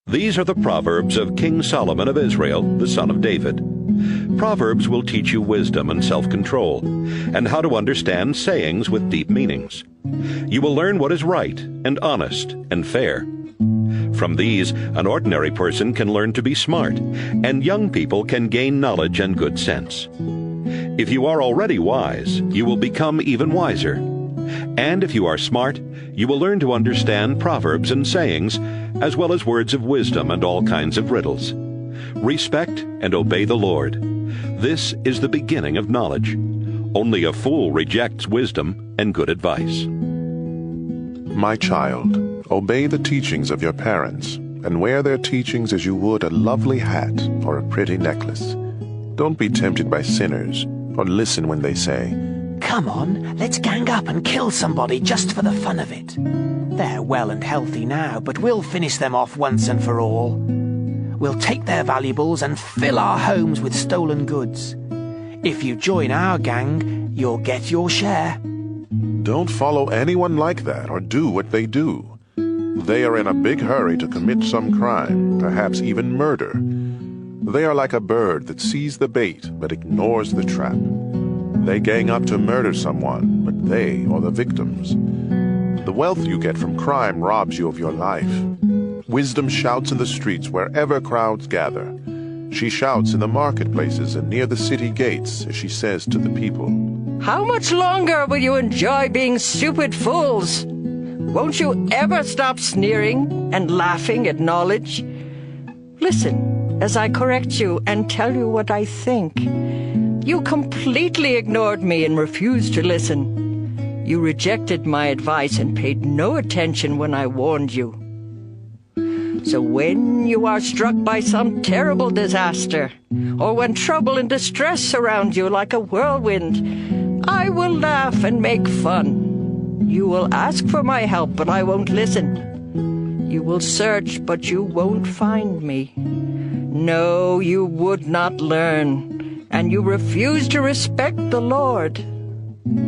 These are the Proverbs of King Solomon of Israel, the son of David. Proverbs will teach you wisdom and self-control, and how to understand sayings with deep meanings. You will learn what is right and honest and fair. From these, an ordinary person can learn to be smart, and young people can gain knowledge and good sense. If you are already wise, you will become even wiser. And if you are smart, you will learn to understand proverbs and sayings, as well as words of wisdom and all kinds of riddles. Respect and obey the Lord. This is the beginning of knowledge. Only a fool rejects wisdom and good advice. My child, obey the teachings of your parents, and wear their teachings as you would a lovely hat or a pretty necklace. Don't be tempted by sinners, or listen when they say, "Come on, let's gang up and kill somebody just for the fun of it. They're well and healthy now, but we'll finish them off once and for all. We'll take their valuables and fill our homes with stolen goods. If you join our gang, you'll get your share." Don't follow anyone like that or do what they do. They are in a big hurry to commit some crime, perhaps even murder. They are like a bird that sees the bait but ignores the trap. They gang up to murder someone, but they are the victims. The wealth you get from crime robs you of your life. Wisdom shouts in the streets wherever crowds gather. She shouts in the marketplaces and near the city gates as she says to the people, "How much longer will you enjoy being stupid fools? Won't you ever stop sneering and laughing at knowledge? Listen as I correct you and tell you what I think. You completely ignored me and refused to listen. You rejected my advice and paid no attention when I warned you. So when you are struck by some terrible disaster, or when trouble and distress surround you like a whirlwind, I will laugh and make fun. You will ask for my help, but I won't listen. You will search, but you won't find me. No, you would not learn, and you refused to respect the Lord.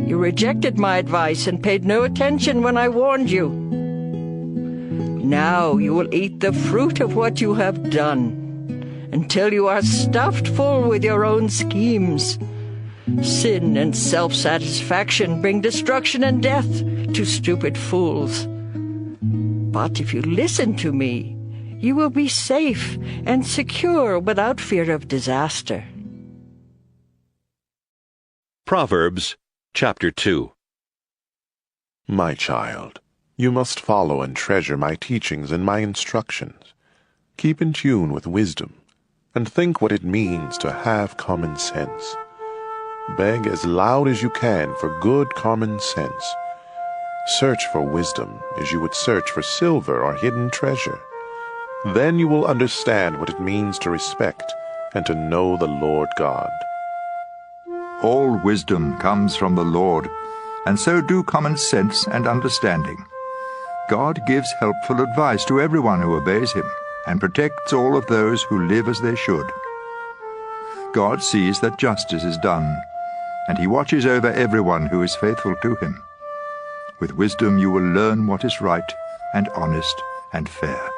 You rejected my advice and paid no attention when I warned you. Now you will eat the fruit of what you have done, until you are stuffed full with your own schemes. Sin and self-satisfaction bring destruction and death to stupid fools. But if you listen to me, you will be safe and secure without fear of disaster." Proverbs chapter 2. My child, you must follow and treasure my teachings and my instructions. Keep in tune with wisdom, and think what it means to have common sense. Beg as loud as you can for good common sense. Search for wisdom as you would search for silver or hidden treasure. Then you will understand what it means to respect and to know the Lord God. All wisdom comes from the Lord, and so do common sense and understanding. God gives helpful advice to everyone who obeys him, and protects all of those who live as they should. God sees that justice is done, and he watches over everyone who is faithful to him. With wisdom you will learn what is right and honest and fair.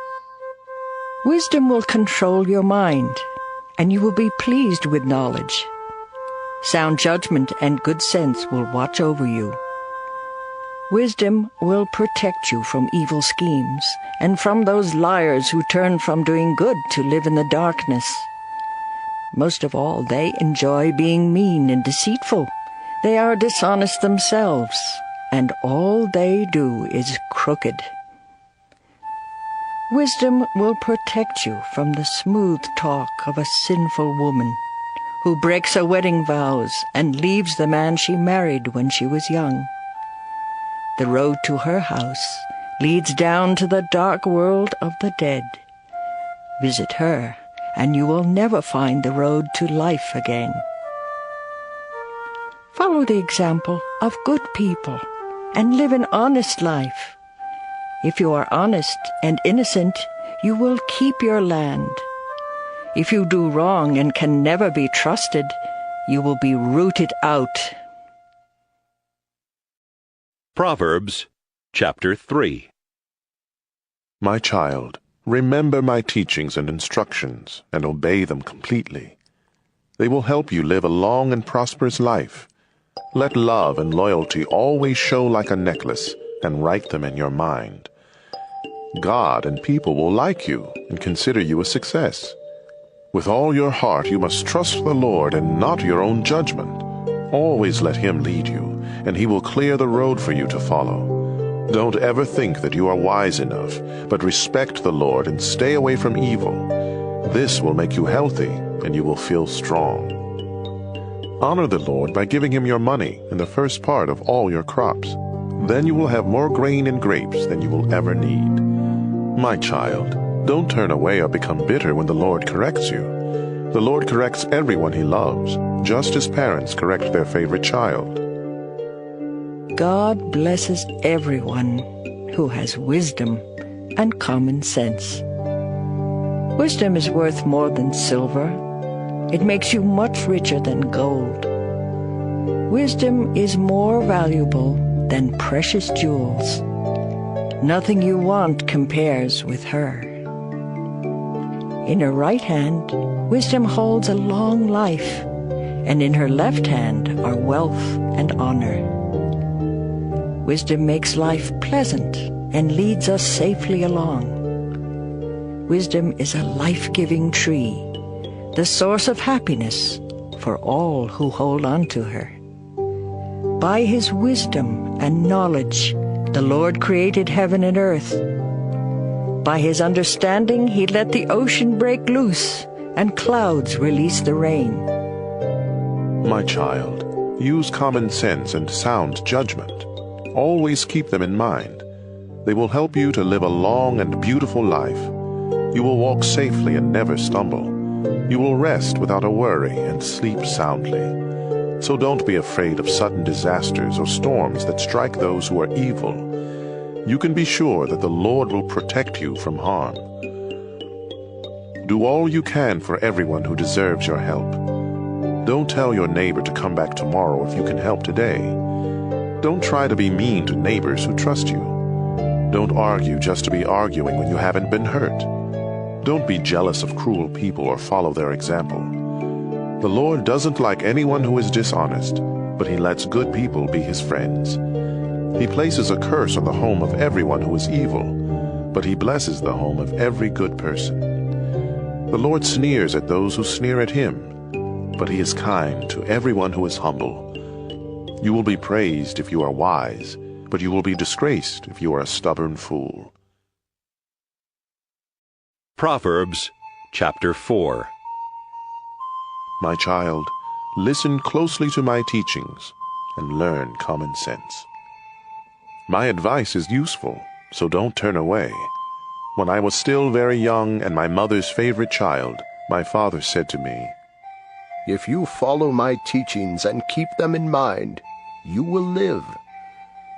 Wisdom will control your mind, and you will be pleased with knowledge. Sound judgment and good sense will watch over you. Wisdom will protect you from evil schemes, and from those liars who turn from doing good to live in the darkness. Most of all, they enjoy being mean and deceitful. They are dishonest themselves, and all they do is crooked. Wisdom will protect you from the smooth talk of a sinful woman who breaks her wedding vows and leaves the man she married when she was young. The road to her house leads down to the dark world of the dead. Visit her, and you will never find the road to life again. Follow the example of good people and live an honest life. If you are honest and innocent, you will keep your land. If you do wrong and can never be trusted, you will be rooted out. Proverbs chapter 3. My child, Remember my teachings and instructions and obey them completely. They will help you live a long and prosperous life. Let love and loyalty always show like a necklace, and write them in your mind. God and people will like you and consider you a success. With all your heart you must trust the Lord and not your own judgment. Always let Him lead you, and He will clear the road for you to follow. Don't ever think that you are wise enough, but respect the Lord and stay away from evil. This will make you healthy, and you will feel strong. Honor the Lord by giving Him your money and the first part of all your crops. Then you will have more grain and grapes than you will ever need. My child, don't turn away or become bitter when the Lord corrects you. The Lord corrects everyone He loves, just as parents correct their favorite child. God blesses everyone who has wisdom and common sense. Wisdom is worth more than silver. It makes you much richer than gold. Wisdom is more valuable than precious jewels. Nothing you want compares with her. In her right hand, wisdom holds a long life, and in her left hand are wealth and honor. Wisdom makes life pleasant and leads us safely along. Wisdom is a life-giving tree, the source of happiness for all who hold on to her. By His wisdom and knowledge, the Lord created heaven and earth. By His understanding, He let the ocean break loose and clouds release the rain. My child, use common sense and sound judgment. Always keep them in mind. They will help you to live a long and beautiful life. You will walk safely and never stumble. You will rest without a worry and sleep soundly. So don't be afraid of sudden disasters or storms that strike those who are evil. You can be sure that the Lord will protect you from harm. Do all you can for everyone who deserves your help. Don't tell your neighbor to come back tomorrow if you can help today. Don't try to be mean to neighbors who trust you. Don't argue just to be arguing when you haven't been hurt. Don't be jealous of cruel people or follow their example. The Lord doesn't like anyone who is dishonest, but He lets good people be His friends. He places a curse on the home of everyone who is evil, but He blesses the home of every good person. The Lord sneers at those who sneer at Him, but He is kind to everyone who is humble. You will be praised if you are wise, but you will be disgraced if you are a stubborn fool. Proverbs chapter 4. My child, listen closely to my teachings and learn common sense. My advice is useful, so don't turn away. When I was still very young and my mother's favorite child, my father said to me, "If you follow my teachings and keep them in mind, you will live.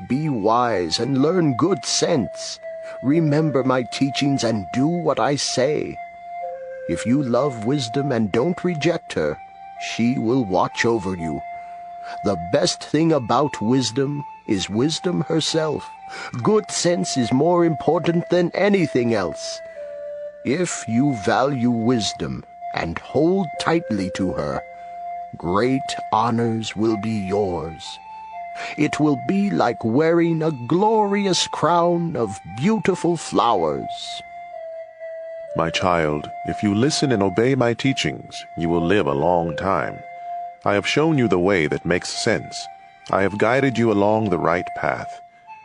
Be wise and learn good sense. Remember my teachings and do what I say. If you love wisdom and don't reject her, she will watch over you. The best thing about wisdom is wisdom herself. Good sense is more important than anything else. If you value wisdom and hold tightly to her, great honors will be yours. It will be like wearing a glorious crown of beautiful flowers." My child, if you listen and obey my teachings, you will live a long time. I have shown you the way that makes sense. I have guided you along the right path.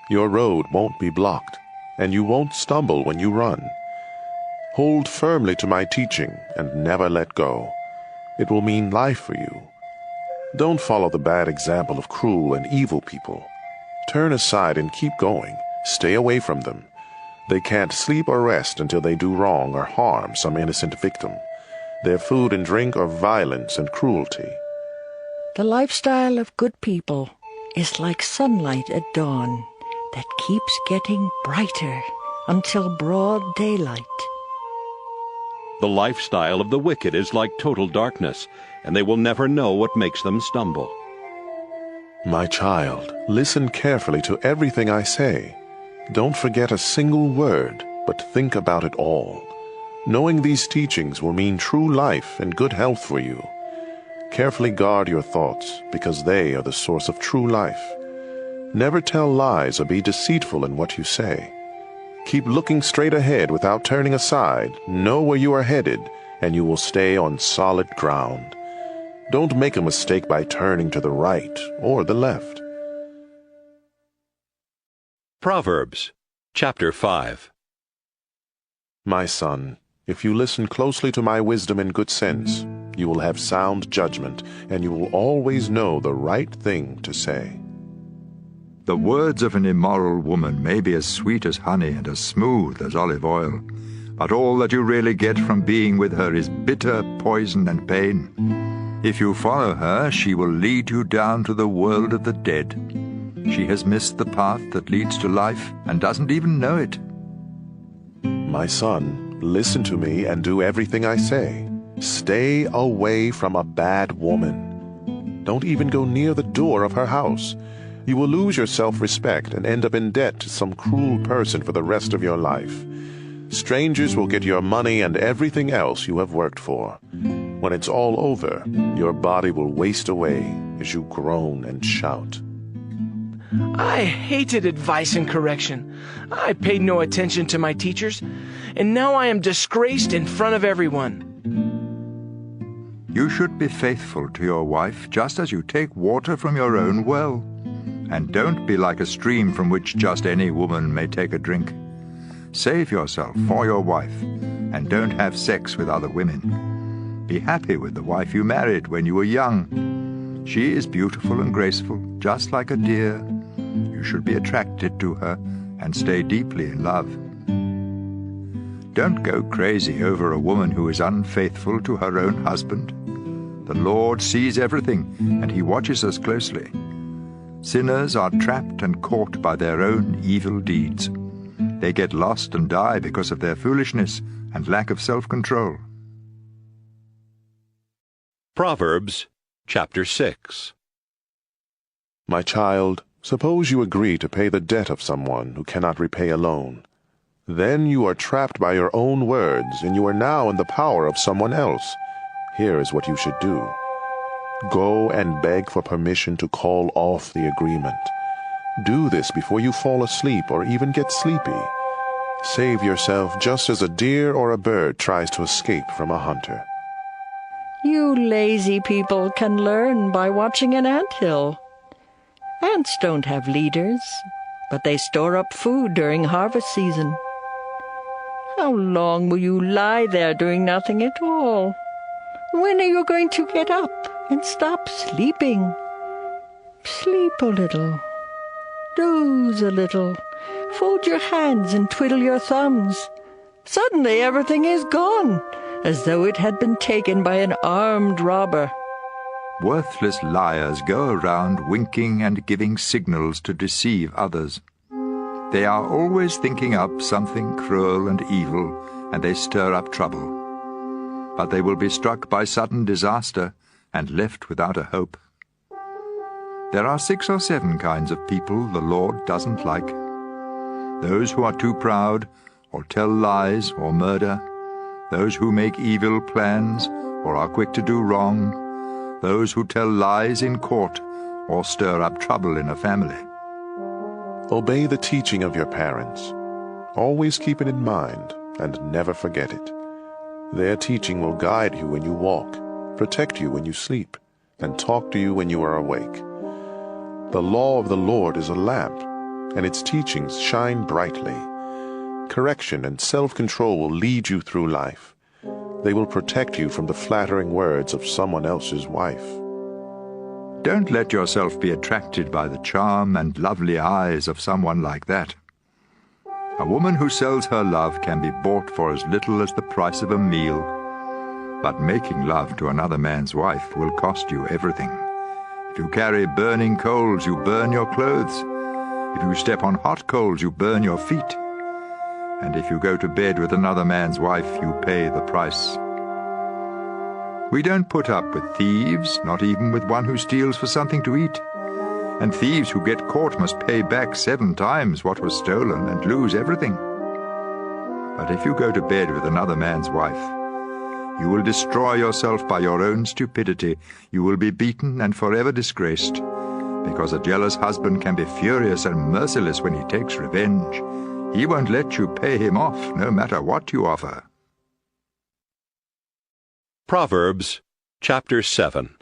Your road won't be blocked, and you won't stumble when you run. Hold firmly to my teaching and never let go. It will mean life for you. Don't follow the bad example of cruel and evil people. Turn aside and keep going. Stay away from them. They can't sleep or rest until they do wrong or harm some innocent victim. Their food and drink are violence and cruelty. The lifestyle of good people is like sunlight at dawn that keeps getting brighter until broad daylight. The lifestyle of the wicked is like total darkness, and they will never know what makes them stumble. My child, listen carefully to everything I say. Don't forget a single word, but think about it all. Knowing these teachings will mean true life and good health for you. Carefully guard your thoughts, because they are the source of true life. Never tell lies or be deceitful in what you say. Keep looking straight ahead without turning aside. Know where you are headed, and you will stay on solid ground. Don't make a mistake by turning to the right or the left. Proverbs, chapter 5. My son, if you listen closely to my wisdom and good sense, you will have sound judgment, and you will always know the right thing to say. The words of an immoral woman may be as sweet as honey and as smooth as olive oil, but all that you really get from being with her is bitter poison and pain. If you follow her, she will lead you down to the world of the dead. She has missed the path that leads to life and doesn't even know it. My son, listen to me and do everything I say. Stay away from a bad woman. Don't even go near the door of her house. You will lose your self-respect and end up in debt to some cruel person for the rest of your life. Strangers will get your money and everything else you have worked for. When it's all over, your body will waste away as you groan and shout. I hated advice and correction. I paid no attention to my teachers, and now I am disgraced in front of everyone. You should be faithful to your wife just as you take water from your own well. And don't be like a stream from which just any woman may take a drink. Save yourself for your wife, and don't have sex with other women. Be happy with the wife you married when you were young. She is beautiful and graceful, just like a deer. You should be attracted to her and stay deeply in love. Don't go crazy over a woman who is unfaithful to her own husband. The Lord sees everything, and He watches us closely. Sinners are trapped and caught by their own evil deeds. They get lost and die because of their foolishness and lack of self-control. Proverbs, chapter 6. My child, suppose you agree to pay the debt of someone who cannot repay alone. Then you are trapped by your own words, and you are now in the power of someone else. Here is what you should do. Go and beg for permission to call off the agreement. Do this before you fall asleep or even get sleepy. Save yourself just as a deer or a bird tries to escape from a hunter. You lazy people can learn by watching an anthill. Ants don't have leaders, but they store up food during harvest season. How long will you lie there doing nothing at all? When are you going to get up and stop sleeping? Sleep a little. Doze a little. Fold your hands and twiddle your thumbs. Suddenly everything is gone, as though it had been taken by an armed robber. Worthless liars go around winking and giving signals to deceive others. They are always thinking up something cruel and evil, and they stir up trouble. But they will be struck by sudden disaster and left without a hope. There are 6 or 7 kinds of people the Lord doesn't like. Those who are too proud, or tell lies, or murder. Those who make evil plans, or are quick to do wrong. Those who tell lies in court, or stir up trouble in a family. Obey the teaching of your parents. Always keep it in mind, and never forget it. Their teaching will guide you when you walk, protect you when you sleep, and talk to you when you are awake. The law of the Lord is a lamp, and its teachings shine brightly. Correction and self-control will lead you through life. They will protect you from the flattering words of someone else's wife. Don't let yourself be attracted by the charm and lovely eyes of someone like that. A woman who sells her love can be bought for as little as the price of a meal. But making love to another man's wife will cost you everything. If you carry burning coals, you burn your clothes. If you step on hot coals, you burn your feet. And if you go to bed with another man's wife, you pay the price. We don't put up with thieves, not even with one who steals for something to eat. And thieves who get caught must pay back 7 times what was stolen and lose everything. But if you go to bed with another man's wife, you will destroy yourself by your own stupidity. You will be beaten and forever disgraced, because a jealous husband can be furious and merciless when he takes revenge. He won't let you pay him off, no matter what you offer. Proverbs chapter 7.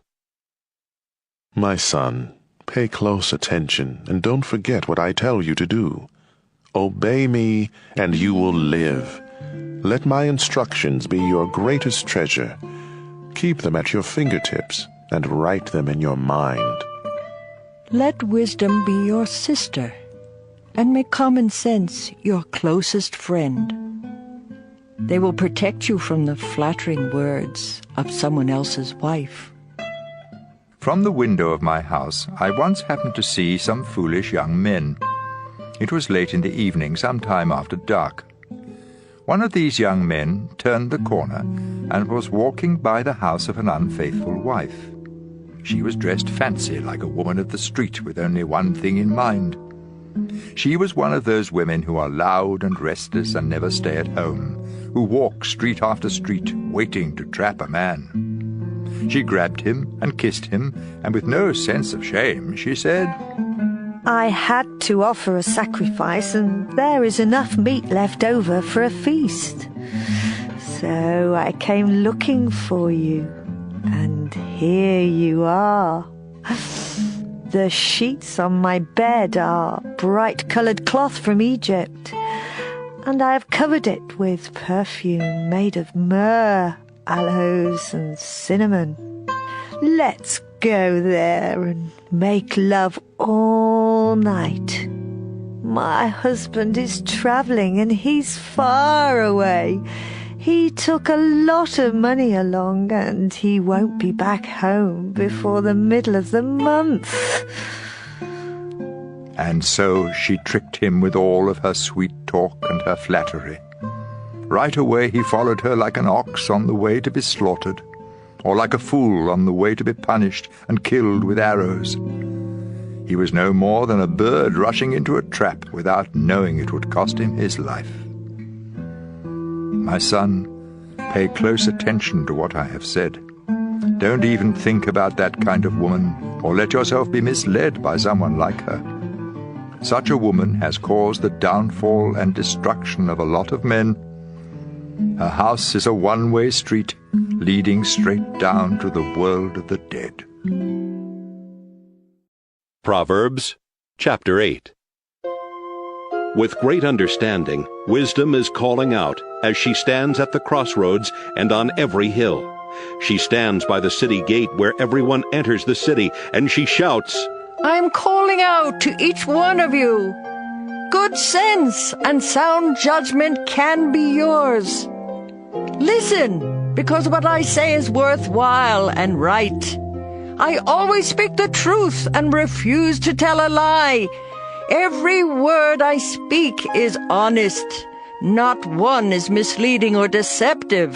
My son, pay close attention, and don't forget what I tell you to do. Obey me, and you will live. Let my instructions be your greatest treasure. Keep them at your fingertips, and write them in your mind. Let wisdom be your sister, and make common sense your closest friend. They will protect you from the flattering words of someone else's wife. From the window of my house, I once happened to see some foolish young men. It was late in the evening, some time after dark. One of these young men turned the corner and was walking by the house of an unfaithful wife. She was dressed fancy like a woman of the street with only one thing in mind. She was one of those women who are loud and restless and never stay at home, who walk street after street waiting to trap a man. She grabbed him and kissed him, and with no sense of shame, she said, I had to offer a sacrifice, and there is enough meat left over for a feast. So I came looking for you, and here you are. The sheets on my bed are bright-coloured cloth from Egypt, and I have covered it with perfume made of myrrh, aloes, and cinnamon. Let's go there and make love all night. My husband is travelling, and he's far away. He took a lot of money along, and he won't be back home before the middle of the month. And so she tricked him with all of her sweet talk and her flattery. Right away he followed her like an ox on the way to be slaughtered, or like a fool on the way to be punished and killed with arrows. He was no more than a bird rushing into a trap without knowing it would cost him his life. My son, pay close attention to what I have said. Don't even think about that kind of woman, or let yourself be misled by someone like her. Such a woman has caused the downfall and destruction of a lot of men. Her house is a one-way street, leading straight down to the world of the dead. Proverbs chapter 8. With great understanding, wisdom is calling out as she stands at the crossroads and on every hill. She stands by the city gate where everyone enters the city, and she shouts, I am calling out to each one of you. Good sense and sound judgment can be yours. Listen, because what I say is worthwhile and right. I always speak the truth and refuse to tell a lie. Every word I speak is honest. Not one is misleading or deceptive.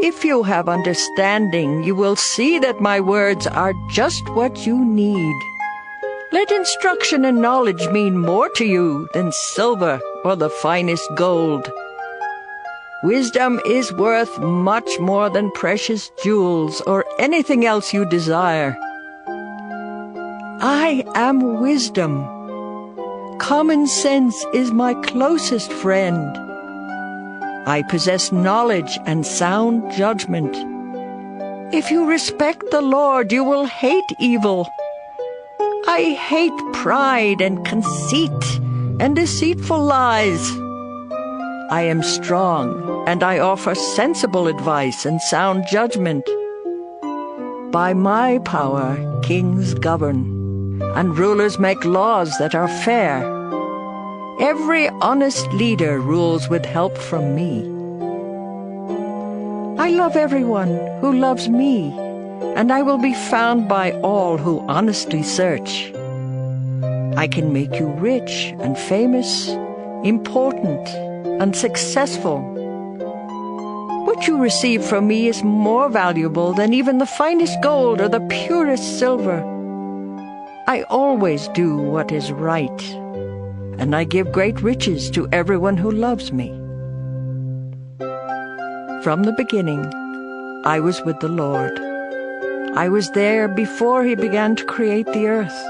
If you have understanding, you will see that my words are just what you need. Let instruction and knowledge mean more to you than silver or the finest gold. Wisdom is worth much more than precious jewels or anything else you desire. I am wisdom. Common sense is my closest friend. I possess knowledge and sound judgment. If you respect the Lord, you will hate evil. I hate pride and conceit and deceitful lies. I am strong, and I offer sensible advice and sound judgment. By my power, kings govern, and rulers make laws that are fair. Every honest leader rules with help from me. I love everyone who loves me, and I will be found by all who honestly search. I can make you rich and famous, important and successful. What you receive from me is more valuable than even the finest gold or the purest silver. I always do what is right, and I give great riches to everyone who loves me. From the beginning, I was with the Lord. I was there before he began to create the earth.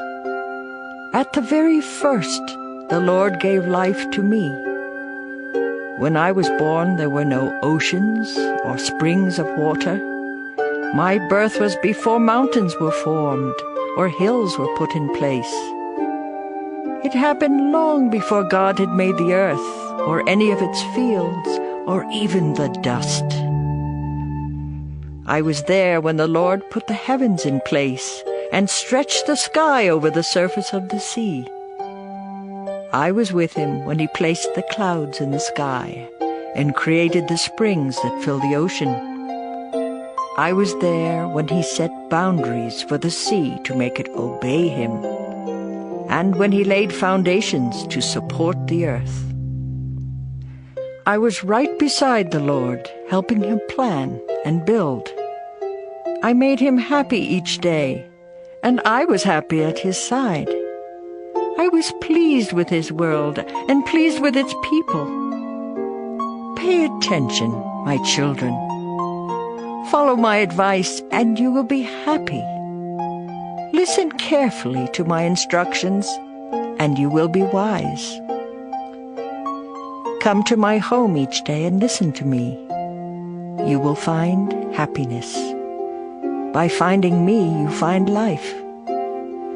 At the very first, the Lord gave life to me. When I was born, there were no oceans or springs of water. My birth was before mountains were formed or hills were put in place. It happened long before God had made the earth or any of its fields or even the dust. I was there when the Lord put the heavens in place and stretched the sky over the surface of the sea. I was with him when he placed the clouds in the sky and created the springs that fill the ocean. I was there when he set boundaries for the sea to make it obey him, and when he laid foundations to support the earth. I was right beside the Lord, helping him plan and build. I made him happy each day, and I was happy at his side. I was pleased with his world and pleased with its people. Pay attention, my children. Follow my advice, and you will be happy. Listen carefully to my instructions, and you will be wise. Come to my home each day and listen to me. You will find happiness. By finding me, you find life,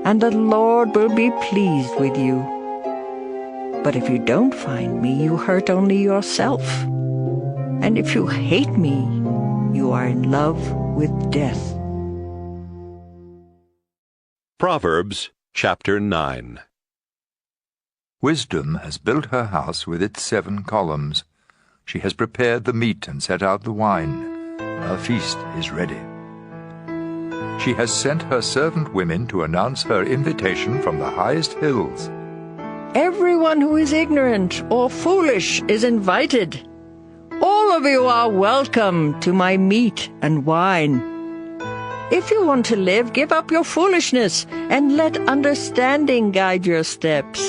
and the Lord will be pleased with you. But if you don't find me, you hurt only yourself. And if you hate me, you are in love with death. Proverbs chapter 9. Wisdom has built her house with its 7 columns. She has prepared the meat and set out the wine. Her feast is ready. She has sent her servant women to announce her invitation from the highest hills. Everyone who is ignorant or foolish is invited. All of you are welcome to my meat and wine. If you want to live, give up your foolishness and let understanding guide your steps.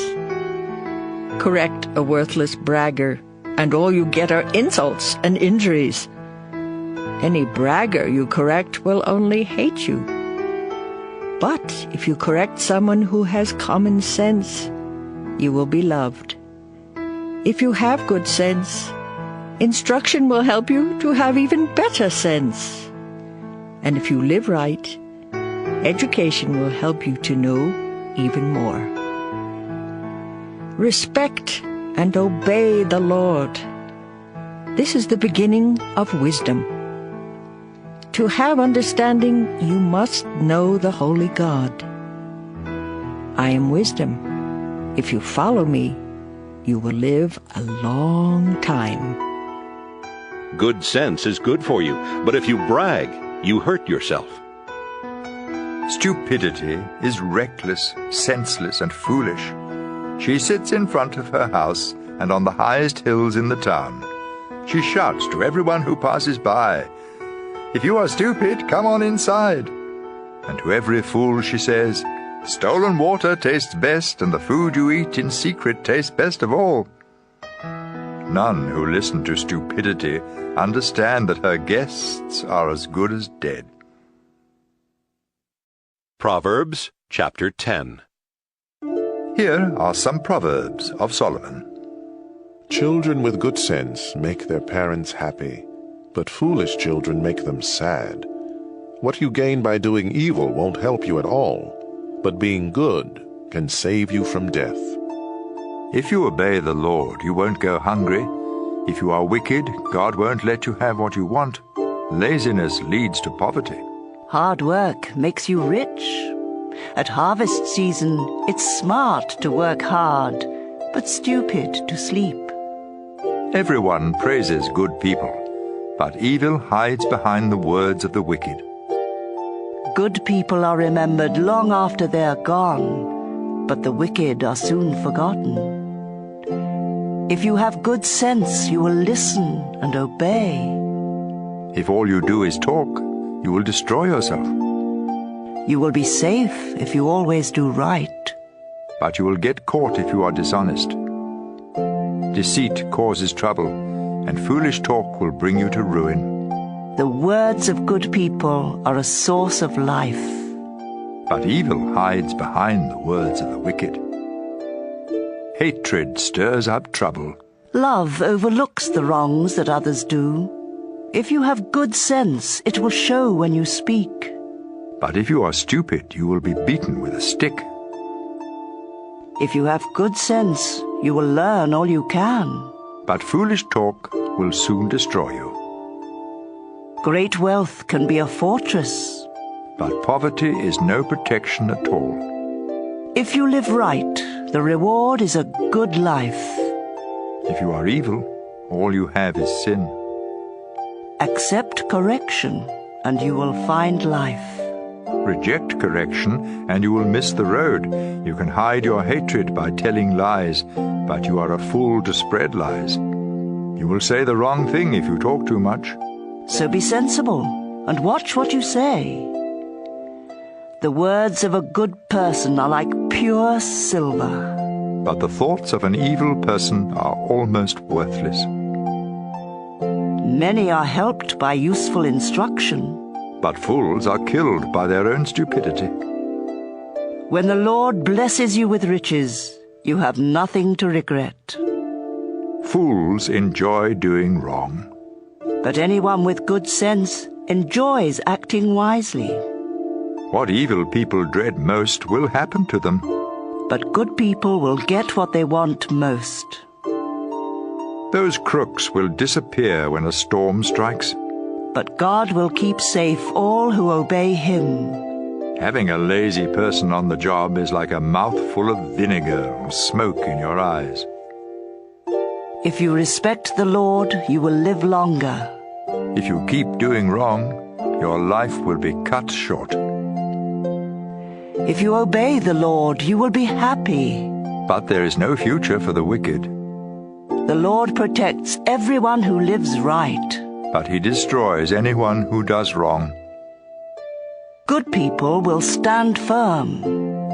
Correct a worthless bragger, and all you get are insults and injuries. Any bragger you correct will only hate you. But if you correct someone who has common sense, you will be loved. If you have good sense, instruction will help you to have even better sense. And if you live right, education will help you to know even more. Respect and obey the Lord. This is the beginning of wisdom. To have understanding, you must know the holy God. I am wisdom. If you follow me, you will live a long time. Good sense is good for you, but if you brag, you hurt yourself. Stupidity is reckless, senseless, and foolish. She sits in front of her house and on the highest hills in the town. She shouts to everyone who passes by, "If you are stupid, come on inside." And to every fool she says, "Stolen water tastes best, and the food you eat in secret tastes best of all." None who listen to stupidity understand that her guests are as good as dead. Proverbs chapter 10. Here are some Proverbs of Solomon. Children with good sense make their parents happy, but foolish children make them sad. What you gain by doing evil won't help you at all, but being good can save you from death. If you obey the Lord, you won't go hungry. If you are wicked, God won't let you have what you want. Laziness leads to poverty. Hard work makes you rich. At harvest season, it's smart to work hard, but stupid to sleep. Everyone praises good people, but evil hides behind the words of the wicked. Good people are remembered long after they're gone, but the wicked are soon forgotten. If you have good sense, you will listen and obey. If all you do is talk, you will destroy yourself. You will be safe if you always do right. but you will get caught if you are dishonest. Deceit causes trouble, and foolish talk will bring you to ruin. The words of good people are a source of life, but evil hides behind the words of the wicked. Hatred stirs up trouble. Love overlooks the wrongs that others do. If you have good sense, it will show when you speak. But if you are stupid, you will be beaten with a stick. If you have good sense, you will learn all you can. But foolish talk will soon destroy you. Great wealth can be a fortress, but poverty is no protection at all. If you live right, the reward is a good life. If you are evil, all you have is sin. Accept correction, and you will find life. Reject correction, and you will miss the road. You can hide your hatred by telling lies, but you are a fool to spread lies. You will say the wrong thing if you talk too much. So be sensible, and watch what you say. The words of a good person are like pure silver, but the thoughts of an evil person are almost worthless. Many are helped by useful instruction, but fools are killed by their own stupidity. When the Lord blesses you with riches, you have nothing to regret. Fools enjoy doing wrong, but anyone with good sense enjoys acting wisely. What evil people dread most will happen to them, but good people will get what they want most. Those crooks will disappear when a storm strikes, but God will keep safe all who obey Him. Having a lazy person on the job is like a mouthful of vinegar or smoke in your eyes. If you respect the Lord, you will live longer. If you keep doing wrong, your life will be cut short. If you obey the Lord, you will be happy. But there is no future for the wicked. The Lord protects everyone who lives right, but He destroys anyone who does wrong. Good people will stand firm,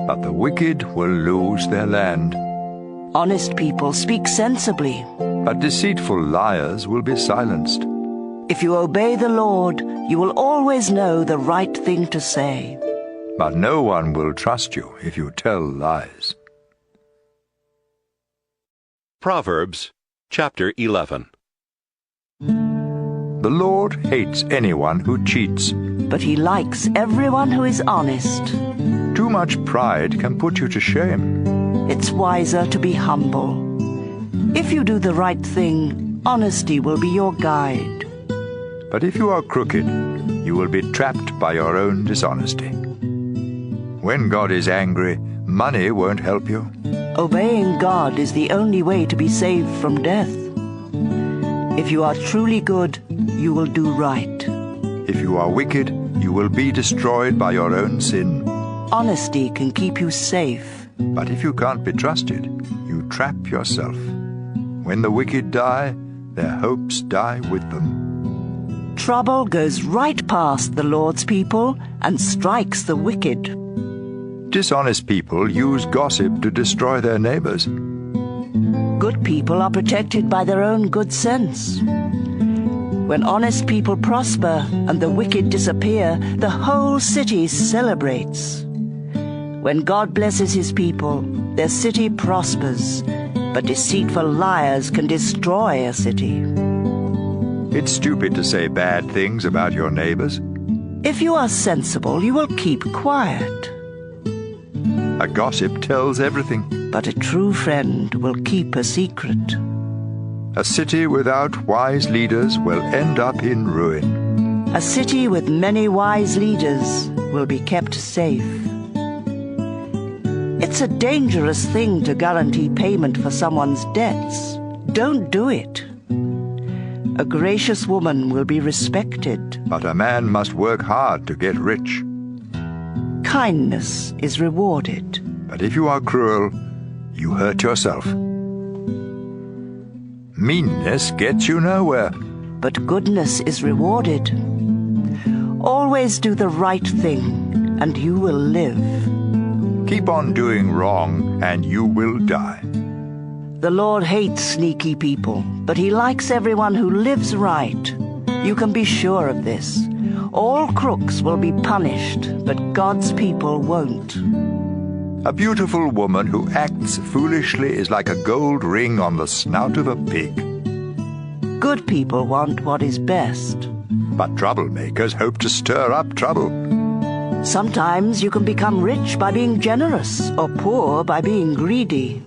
but the wicked will lose their land. Honest people speak sensibly, but deceitful liars will be silenced. If you obey the Lord, you will always know the right thing to say. But no one will trust you if you tell lies. Proverbs chapter 11. The Lord hates anyone who cheats, but He likes everyone who is honest. Too much pride can put you to shame. It's wiser to be humble. If you do the right thing, honesty will be your guide. But if you are crooked, you will be trapped by your own dishonesty. When God is angry, money won't help you. Obeying God is the only way to be saved from death. If you are truly good, you will do right. If you are wicked, you will be destroyed by your own sin. Honesty can keep you safe. But if you can't be trusted, you trap yourself. When the wicked die, their hopes die with them. Trouble goes right past the Lord's people and strikes the wicked. Dishonest people use gossip to destroy their neighbors. Good people are protected by their own good sense. When honest people prosper and the wicked disappear, the whole city celebrates. When God blesses His people, their city prospers, but deceitful liars can destroy a city. It's stupid to say bad things about your neighbors. If you are sensible, you will keep quiet. A gossip tells everything, but a true friend will keep a secret. A city without wise leaders will end up in ruin. A city with many wise leaders will be kept safe. It's a dangerous thing to guarantee payment for someone's debts. Don't do it. A gracious woman will be respected, but a man must work hard to get rich. Kindness is rewarded, but if you are cruel, you hurt yourself. Meanness gets you nowhere, but goodness is rewarded. Always do the right thing, and you will live. Keep on doing wrong, and you will die. The Lord hates sneaky people, but he likes everyone who lives right. You can be sure of this. All crooks will be punished, but God's people won't. A beautiful woman who acts foolishly is like a gold ring on the snout of a pig. Good people want what is best. But troublemakers hope to stir up trouble. Sometimes you can become rich by being generous, or poor by being greedy.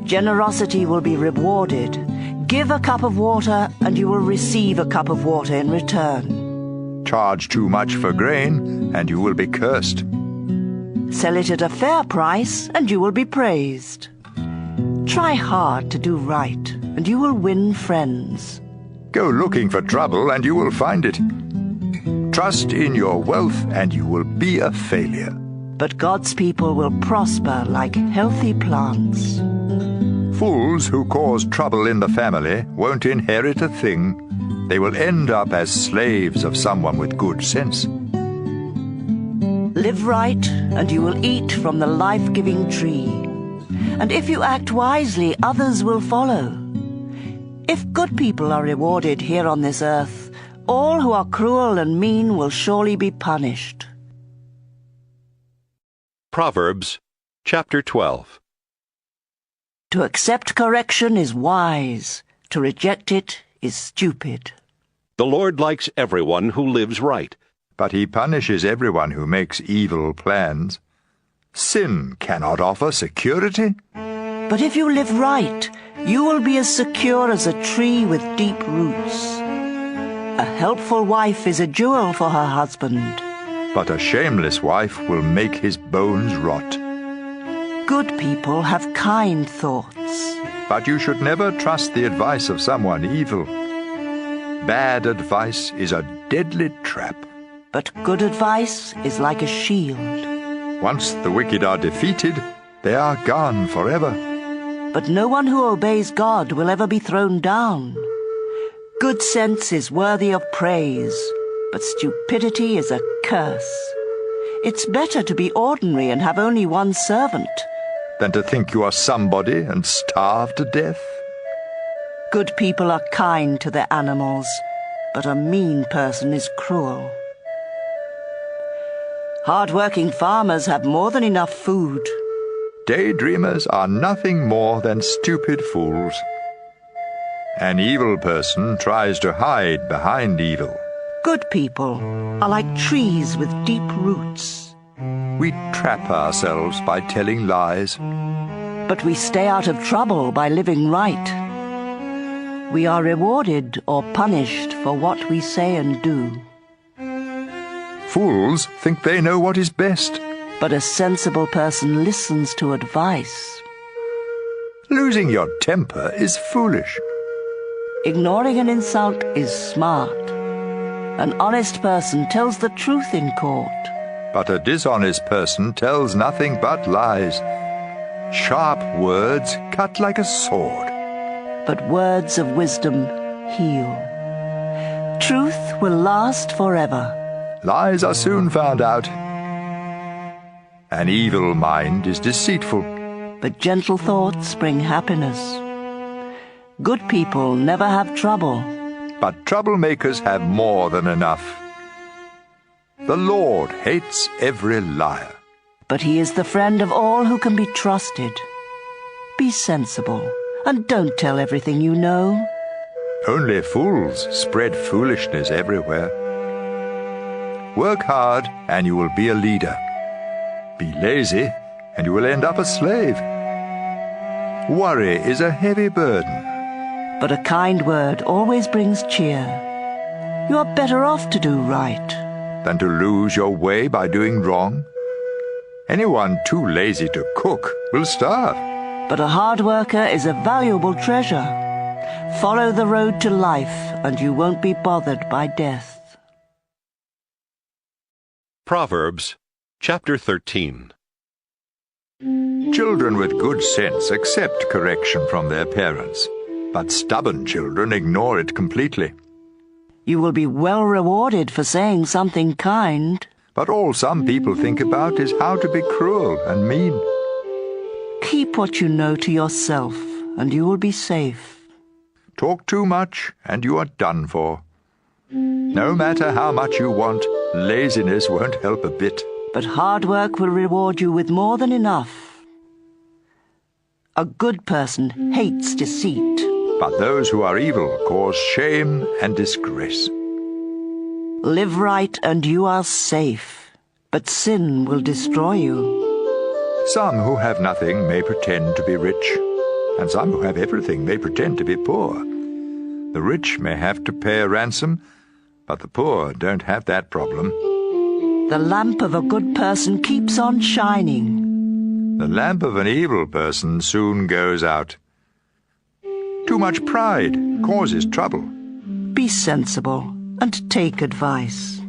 Generosity will be rewarded. Give a cup of water, and you will receive a cup of water in return. Charge too much for grain, and you will be cursed. Sell it at a fair price, and you will be praised. Try hard to do right, and you will win friends. Go looking for trouble, and you will find it. Trust in your wealth, and you will be a failure. But God's people will prosper like healthy plants. Fools who cause trouble in the family won't inherit a thing. They will end up as slaves of someone with good sense. Live right, and you will eat from the life-giving tree. And if you act wisely, others will follow. If good people are rewarded here on this earth, all who are cruel and mean will surely be punished. Proverbs chapter 12. To accept correction is wise. To reject it is stupid. The Lord likes everyone who lives right. But he punishes everyone who makes evil plans. Sin cannot offer security. But if you live right, you will be as secure as a tree with deep roots. A helpful wife is a jewel for her husband. But a shameless wife will make his bones rot. Good people have kind thoughts. But you should never trust the advice of someone evil. Bad advice is a deadly trap. But good advice is like a shield. Once the wicked are defeated, they are gone forever. But no one who obeys God will ever be thrown down. Good sense is worthy of praise, but stupidity is a curse. It's better to be ordinary and have only one servant than to think you are somebody and starve to death. Good people are kind to their animals, but a mean person is cruel. Hard-working farmers have more than enough food. Daydreamers are nothing more than stupid fools. An evil person tries to hide behind evil. Good people are like trees with deep roots. We trap ourselves by telling lies. But we stay out of trouble by living right. We are rewarded or punished for what we say and do. Fools think they know what is best. But a sensible person listens to advice. Losing your temper is foolish. Ignoring an insult is smart. An honest person tells the truth in court. But a dishonest person tells nothing but lies. Sharp words cut like a sword. But words of wisdom heal. Truth will last forever. Lies are soon found out. An evil mind is deceitful. But gentle thoughts bring happiness. Good people never have trouble. But troublemakers have more than enough. The Lord hates every liar. But he is the friend of all who can be trusted. Be sensible, and don't tell everything you know. Only fools spread foolishness everywhere. Work hard, and you will be a leader. Be lazy, and you will end up a slave. Worry is a heavy burden. But a kind word always brings cheer. You are better off to do right than to lose your way by doing wrong. Anyone too lazy to cook will starve. But a hard worker is a valuable treasure. Follow the road to life, and you won't be bothered by death. Proverbs chapter 13. Children with good sense accept correction from their parents, but stubborn children ignore it completely. You will be well rewarded for saying something kind. But all some people think about is how to be cruel and mean. Keep what you know to yourself, and you will be safe. Talk too much, and you are done for. No matter how much you want, laziness won't help a bit. But hard work will reward you with more than enough. A good person hates deceit. But those who are evil cause shame and disgrace. Live right and you are safe, but sin will destroy you. Some who have nothing may pretend to be rich, and some who have everything may pretend to be poor. The rich may have to pay a ransom, but the poor don't have that problem. The lamp of a good person keeps on shining. The lamp of an evil person soon goes out. Too much pride causes trouble. Be sensible and take advice.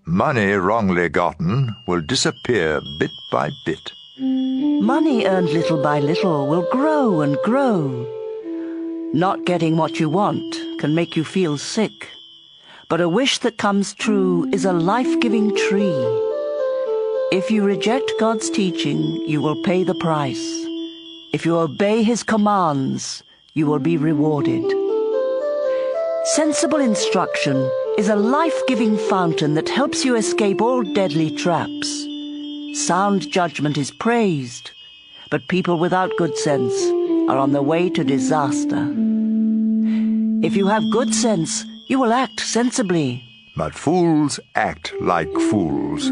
Money wrongly gotten will disappear bit by bit. Money earned little by little will grow and grow. Not getting what you want can make you feel sick, but a wish that comes true is a life-giving tree. If you reject God's teaching, you will pay the price. If you obey His commands, you will be rewarded. Sensible instruction is a life-giving fountain that helps you escape all deadly traps. Sound judgment is praised, but people without good sense are on the way to disaster. If you have good sense, you will act sensibly. But fools act like fools.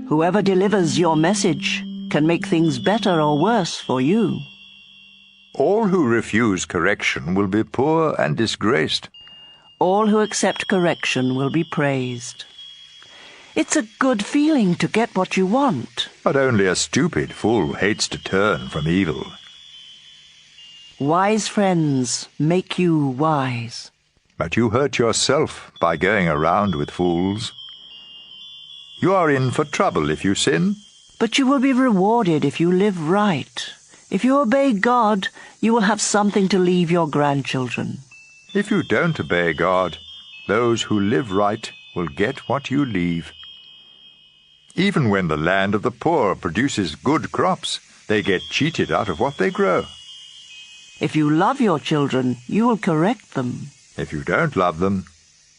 Whoever delivers your message can make things better or worse for you. All who refuse correction will be poor and disgraced. All who accept correction will be praised. It's a good feeling to get what you want. But only a stupid fool hates to turn from evil. Wise friends make you wise. But you hurt yourself by going around with fools. You are in for trouble if you sin. But you will be rewarded if you live right. If you obey God, you will have something to leave your grandchildren. If you don't obey God, those who live right will get what you leave. Even when the land of the poor produces good crops, they get cheated out of what they grow. If you love your children, you will correct them. If you don't love them,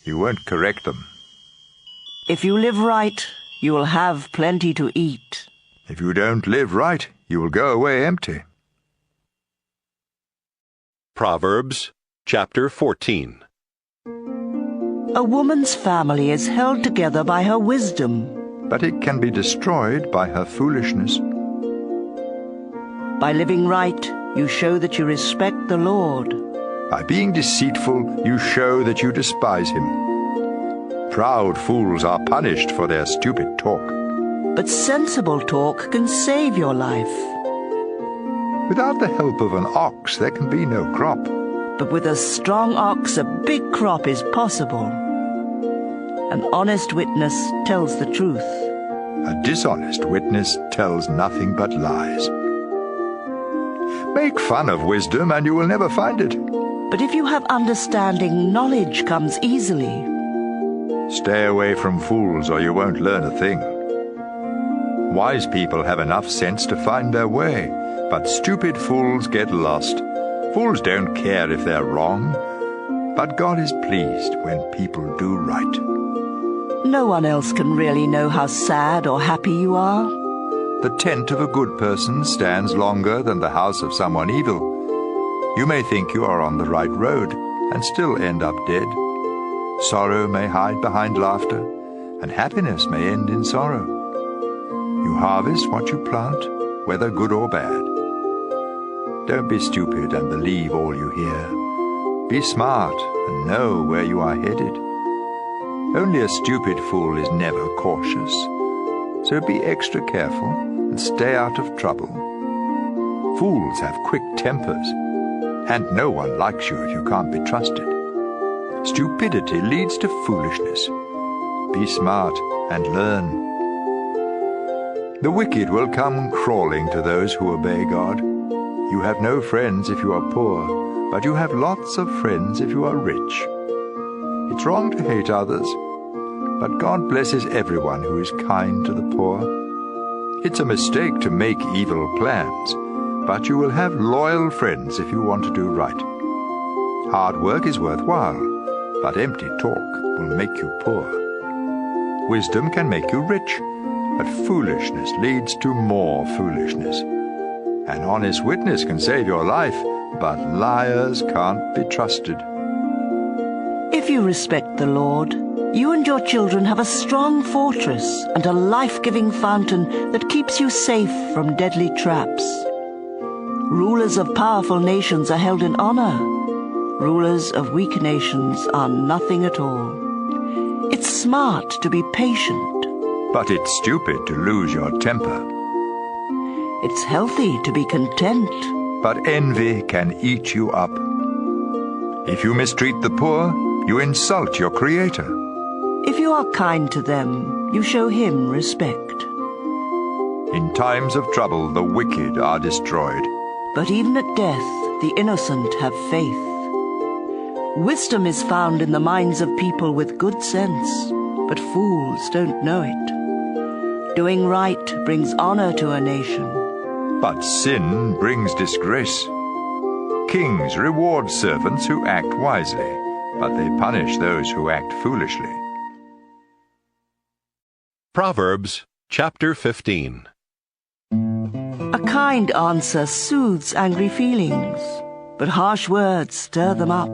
you won't correct them. If you live right, you will have plenty to eat. If you don't live right, you will go away empty. Proverbs chapter 14. A woman's family is held together by her wisdom. But it can be destroyed by her foolishness. By living right, you show that you respect the Lord. By being deceitful, you show that you despise Him. Proud fools are punished for their stupid talk. But sensible talk can save your life. Without the help of an ox, there can be no crop. But with a strong ox, a big crop is possible. An honest witness tells the truth. A dishonest witness tells nothing but lies. Make fun of wisdom and you will never find it. But if you have understanding, knowledge comes easily. Stay away from fools or you won't learn a thing. Wise people have enough sense to find their way, but stupid fools get lost. Fools don't care if they're wrong, but God is pleased when people do right. No one else can really know how sad or happy you are. The tent of a good person stands longer than the house of someone evil. You may think you are on the right road and still end up dead. Sorrow may hide behind laughter, and happiness may end in sorrow. You harvest what you plant, whether good or bad. Don't be stupid and believe all you hear. Be smart and know where you are headed. Only a stupid fool is never cautious. So be extra careful and stay out of trouble. Fools have quick tempers, and no one likes you if you can't be trusted. Stupidity leads to foolishness. Be smart and learn. The wicked will come crawling to those who obey God. You have no friends if you are poor, but you have lots of friends if you are rich. It's wrong to hate others, but God blesses everyone who is kind to the poor. It's a mistake to make evil plans, but you will have loyal friends if you want to do right. Hard work is worthwhile, but empty talk will make you poor. Wisdom can make you rich, but foolishness leads to more foolishness. An honest witness can save your life, but liars can't be trusted. If you respect the Lord, you and your children have a strong fortress and a life-giving fountain that keeps you safe from deadly traps. Rulers of powerful nations are held in honor. Rulers of weak nations are nothing at all. It's smart to be patient. But it's stupid to lose your temper. It's healthy to be content. But envy can eat you up. If you mistreat the poor, you insult your Creator. If you are kind to them, you show him respect. In times of trouble, the wicked are destroyed. But even at death, the innocent have faith. Wisdom is found in the minds of people with good sense, but fools don't know it. Doing right brings honor to a nation. But sin brings disgrace. Kings reward servants who act wisely, but they punish those who act foolishly. Proverbs chapter 15. A kind answer soothes angry feelings, but harsh words stir them up.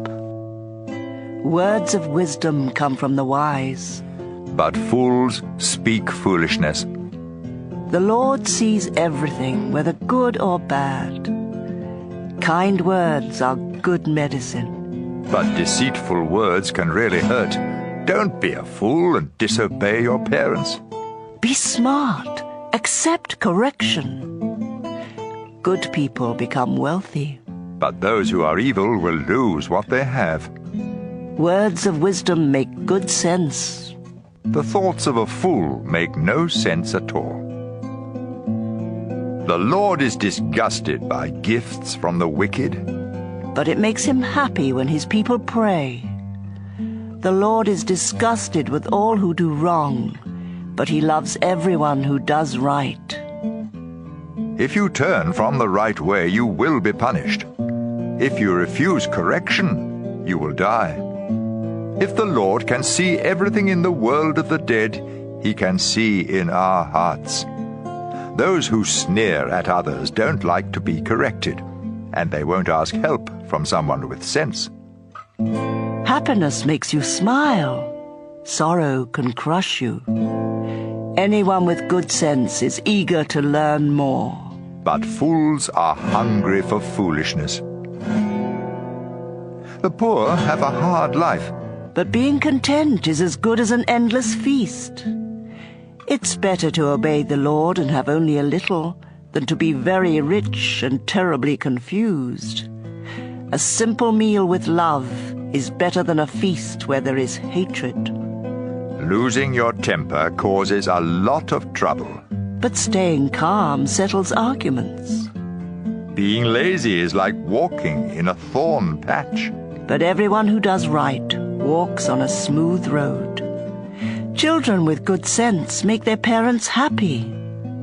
Words of wisdom come from the wise, but fools speak foolishness. The Lord sees everything, whether good or bad. Kind words are good medicine. But deceitful words can really hurt. Don't be a fool and disobey your parents. Be smart. Accept correction. Good people become wealthy. But those who are evil will lose what they have. Words of wisdom make good sense. The thoughts of a fool make no sense at all. The Lord is disgusted by gifts from the wicked. But it makes him happy when his people pray. The Lord is disgusted with all who do wrong, but he loves everyone who does right. If you turn from the right way, you will be punished. If you refuse correction, you will die. If the Lord can see everything in the world of the dead, he can see in our hearts. Those who sneer at others don't like to be corrected, and they won't ask help from someone with sense. Happiness makes you smile. Sorrow can crush you. Anyone with good sense is eager to learn more. But fools are hungry for foolishness. The poor have a hard life. But being content is as good as an endless feast. It's better to obey the Lord and have only a little than to be very rich and terribly confused. A simple meal with love is better than a feast where there is hatred. Losing your temper causes a lot of trouble. But staying calm settles arguments. Being lazy is like walking in a thorn patch. But everyone who does right walks on a smooth road. Children with good sense make their parents happy.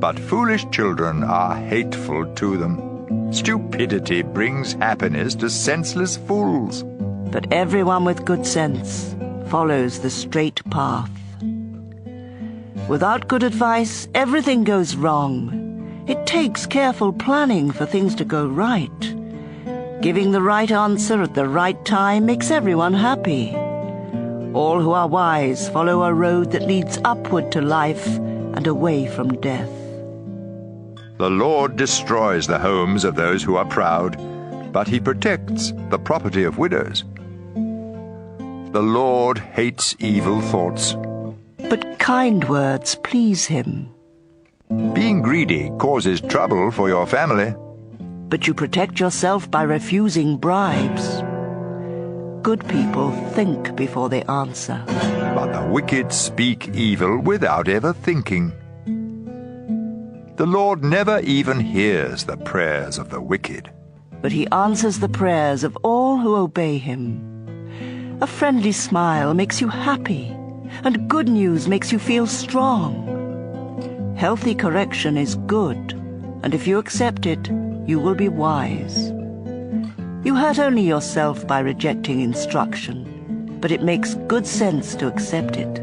But foolish children are hateful to them. Stupidity brings happiness to senseless fools. But everyone with good sense follows the straight path. Without good advice, everything goes wrong. It takes careful planning for things to go right. Giving the right answer at the right time makes everyone happy. All who are wise follow a road that leads upward to life and away from death. The Lord destroys the homes of those who are proud, but he protects the property of widows. The Lord hates evil thoughts. But kind words please him. Being greedy causes trouble for your family. But you protect yourself by refusing bribes. Good people think before they answer. But the wicked speak evil without ever thinking. The Lord never even hears the prayers of the wicked. But he answers the prayers of all who obey him. A friendly smile makes you happy. and good news makes you feel strong. Healthy correction is good, and if you accept it, you will be wise. You hurt only yourself by rejecting instruction, but it makes good sense to accept it.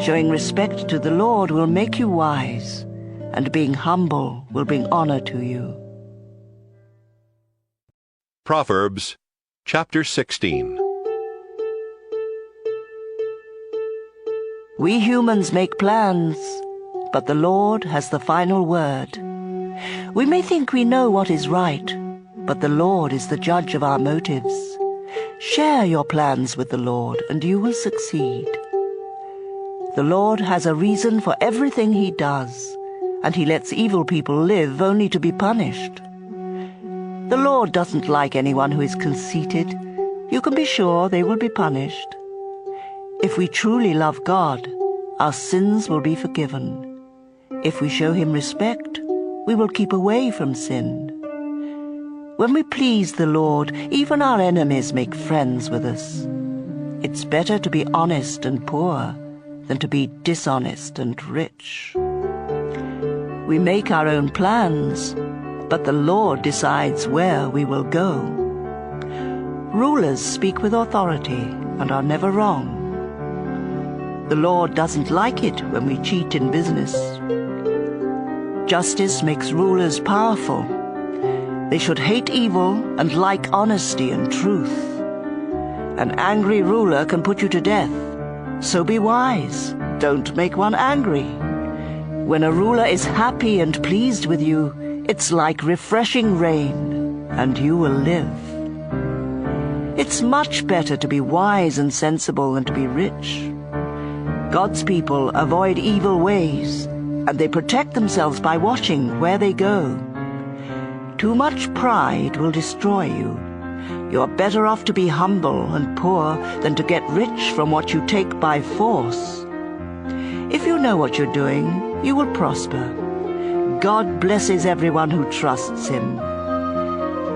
Showing respect to the Lord will make you wise, and being humble will bring honor to you. Proverbs chapter 16. We humans make plans, but the Lord has the final word. We may think we know what is right, but the Lord is the judge of our motives. Share your plans with the Lord, and you will succeed. The Lord has a reason for everything he does, and he lets evil people live only to be punished. The Lord doesn't like anyone who is conceited. You can be sure they will be punished. If we truly love God, our sins will be forgiven. If we show him respect, we will keep away from sin. When we please the Lord, even our enemies make friends with us. It's better to be honest and poor than to be dishonest and rich. We make our own plans, but the Lord decides where we will go. Rulers speak with authority and are never wrong. The Lord doesn't like it when we cheat in business. Justice makes rulers powerful. They should hate evil and like honesty and truth. An angry ruler can put you to death, so be wise. Don't make one angry. When a ruler is happy and pleased with you, it's like refreshing rain, and you will live. It's much better to be wise and sensible than to be rich. God's people avoid evil ways, and they protect themselves by watching where they go. Too much pride will destroy you. You're better off to be humble and poor than to get rich from what you take by force. If you know what you're doing, you will prosper. God blesses everyone who trusts him.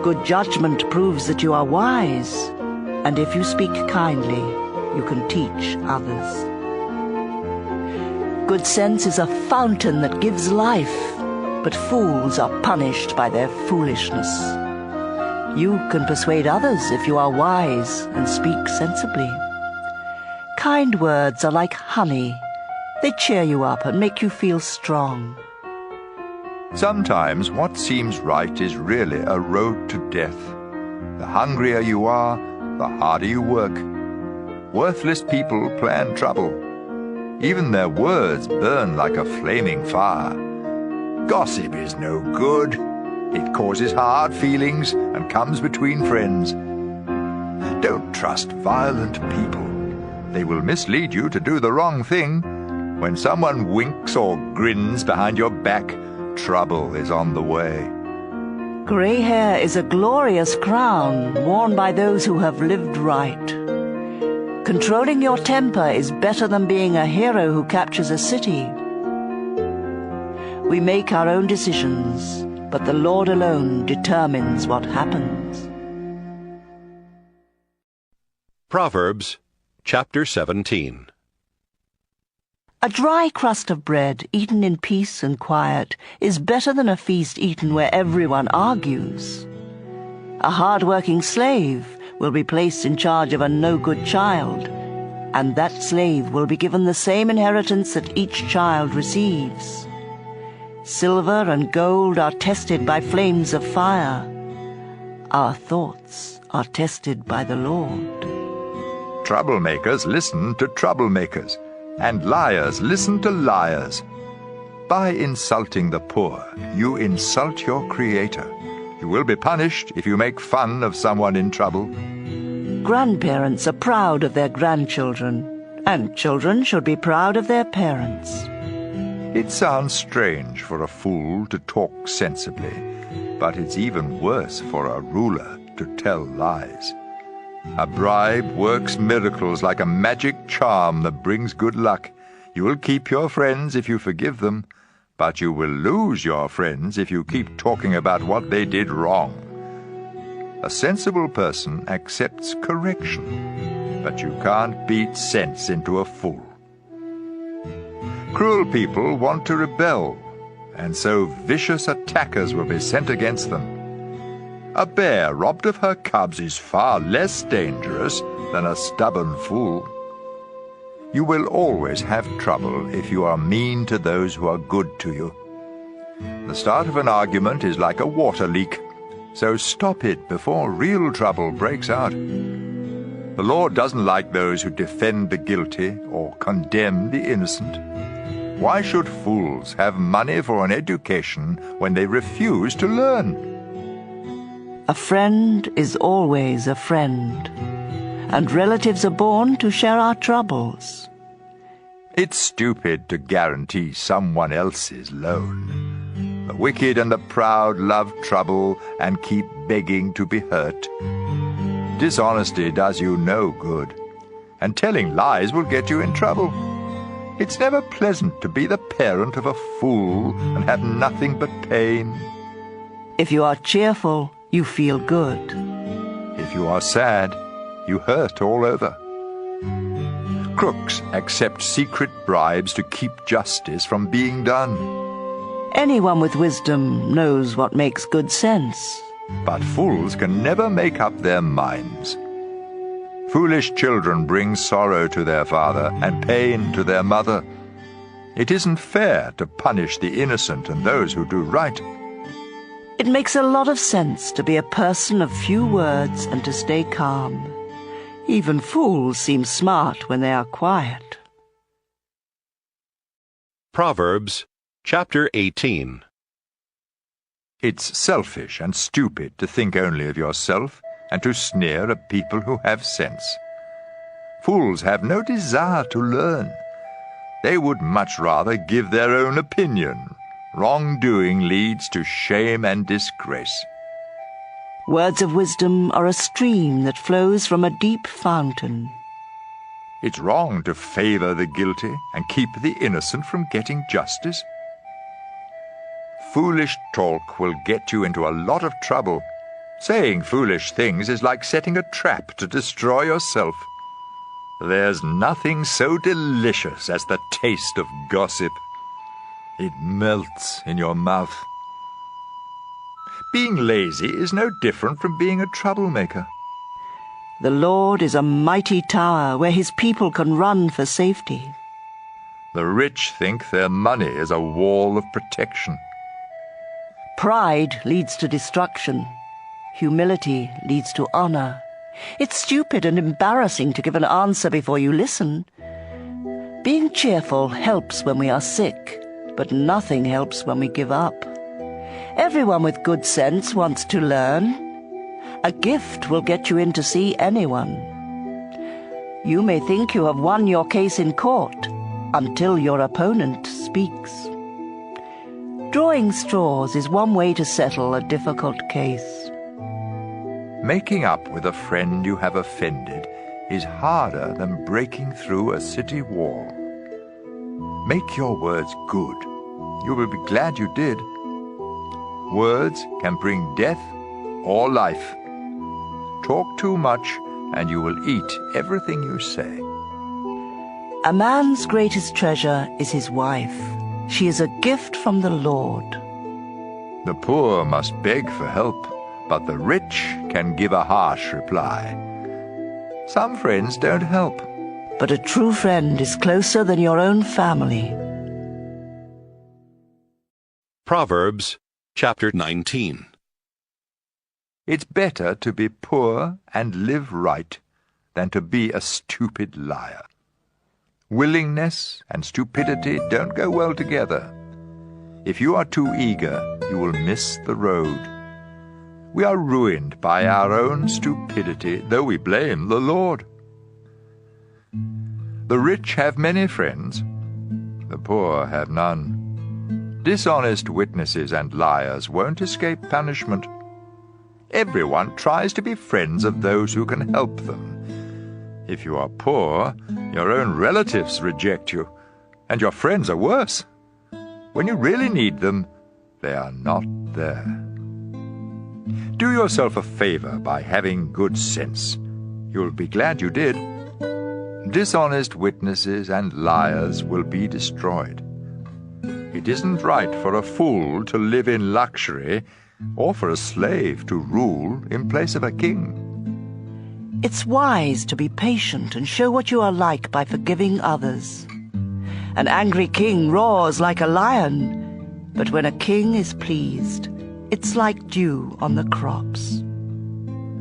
Good judgment proves that you are wise, and if you speak kindly, you can teach others. Good sense is a fountain that gives life, but fools are punished by their foolishness. You can persuade others if you are wise and speak sensibly. Kind words are like honey. They cheer you up and make you feel strong. Sometimes what seems right is really a road to death. The hungrier you are, the harder you work. Worthless people plan trouble. Even their words burn like a flaming fire. Gossip is no good. It causes hard feelings and comes between friends. Don't trust violent people. They will mislead you to do the wrong thing. When someone winks or grins behind your back, trouble is on the way. Grey hair is a glorious crown worn by those who have lived right. Controlling your temper is better than being a hero who captures a city. We make our own decisions, but the Lord alone determines what happens. Proverbs chapter 17. A dry crust of bread eaten in peace and quiet is better than a feast eaten where everyone argues. A hard-working slave will be placed in charge of a no-good child, and that slave will be given the same inheritance that each child receives. Silver and gold are tested by flames of fire. Our thoughts are tested by the Lord. Troublemakers listen to troublemakers, and liars listen to liars. By insulting the poor, you insult your Creator. You will be punished if you make fun of someone in trouble. Grandparents are proud of their grandchildren, and children should be proud of their parents. It sounds strange for a fool to talk sensibly, but it's even worse for a ruler to tell lies. A bribe works miracles like a magic charm that brings good luck. You will keep your friends if you forgive them, but you will lose your friends if you keep talking about what they did wrong. A sensible person accepts correction. but you can't beat sense into a fool. Cruel people want to rebel, and so vicious attackers will be sent against them. A bear robbed of her cubs is far less dangerous than a stubborn fool. You will always have trouble if you are mean to those who are good to you. The start of an argument is like a water leak, so stop it before real trouble breaks out. The Lord doesn't like those who defend the guilty or condemn the innocent. Why should fools have money for an education when they refuse to learn? A friend is always a friend, and relatives are born to share our troubles. It's stupid to guarantee someone else's loan. The wicked and the proud love trouble and keep begging to be hurt. Dishonesty does you no good, and telling lies will get you in trouble. It's never pleasant to be the parent of a fool and have nothing but pain. If you are cheerful, you feel good. If you are sad, you hurt all over. Crooks accept secret bribes to keep justice from being done. Anyone with wisdom knows what makes good sense. But fools can never make up their minds. Foolish children bring sorrow to their father and pain to their mother. It isn't fair to punish the innocent and those who do right. It makes a lot of sense to be a person of few words and to stay calm. Even fools seem smart when they are quiet. Proverbs chapter 18. It's selfish and stupid to think only of yourself and to sneer at people who have sense. Fools have no desire to learn. They would much rather give their own opinion. Wrongdoing leads to shame and disgrace. Words of wisdom are a stream that flows from a deep fountain. It's wrong to favor the guilty and keep the innocent from getting justice. Foolish talk will get you into a lot of trouble. Saying foolish things is like setting a trap to destroy yourself. There's nothing so delicious as the taste of gossip. It melts in your mouth. Being lazy is no different from being a troublemaker. The Lord is a mighty tower where his people can run for safety. The rich think their money is a wall of protection. Pride leads to destruction. Humility leads to honor. It's stupid and embarrassing to give an answer before you listen. Being cheerful helps when we are sick, but nothing helps when we give up. Everyone with good sense wants to learn. A gift will get you in to see anyone. You may think you have won your case in court until your opponent speaks. Drawing straws is one way to settle a difficult case. Making up with a friend you have offended is harder than breaking through a city wall. Make your words good. You will be glad you did. Words can bring death or life. Talk too much and you will eat everything you say. A man's greatest treasure is his wife. She is a gift from the Lord. The poor must beg for help, but the rich can give a harsh reply. Some friends don't help. But a true friend is closer than your own family. Proverbs chapter 19. It's better to be poor and live right than to be a stupid liar. Willingness and stupidity don't go well together. If you are too eager, you will miss the road. We are ruined by our own stupidity, though we blame the Lord. The rich have many friends, the poor have none. Dishonest witnesses and liars won't escape punishment. Everyone tries to be friends of those who can help them. If you are poor, your own relatives reject you, and your friends are worse. When you really need them, they are not there. Do yourself a favor by having good sense. You'll be glad you did. dishonest witnesses and liars will be destroyed. It isn't right for a fool to live in luxury or for a slave to rule in place of a king. It's wise to be patient and show what you are like by forgiving others. An angry king roars like a lion, but when a king is pleased, it's like dew on the crops.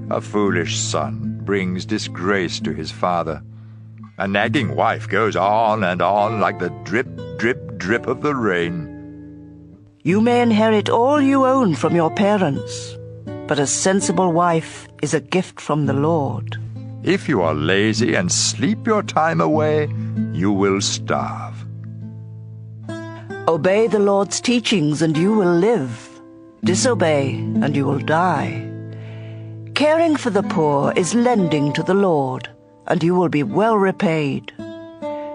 A foolish son brings disgrace to his father. A nagging wife goes on and on like the drip, drip, drip of the rain. You may inherit all you own from your parents, but a sensible wife is a gift from the Lord. If you are lazy and sleep your time away, you will starve. Obey the Lord's teachings and you will live. Disobey and you will die. Caring for the poor is lending to the Lord, and you will be well repaid.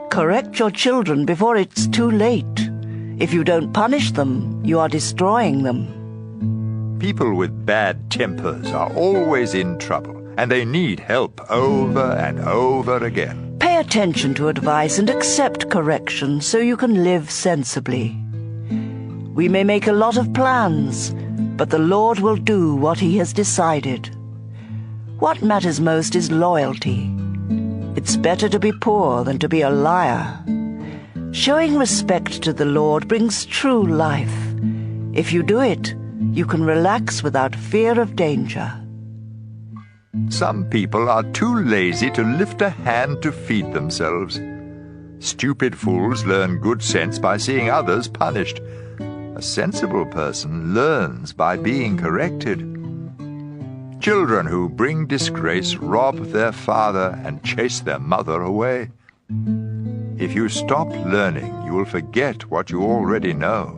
Correct your children before it's too late. If you don't punish them, you are destroying them. People with bad tempers are always in trouble, and they need help over and over again. Pay attention to advice and accept correction so you can live sensibly. We may make a lot of plans, but the Lord will do what He has decided. What matters most is loyalty. It's better to be poor than to be a liar. Showing respect to the Lord brings true life. If you do it, you can relax without fear of danger. Some people are too lazy to lift a hand to feed themselves. Stupid fools learn good sense by seeing others punished. A sensible person learns by being corrected. Children who bring disgrace rob their father and chase their mother away. If you stop learning, you will forget what you already know.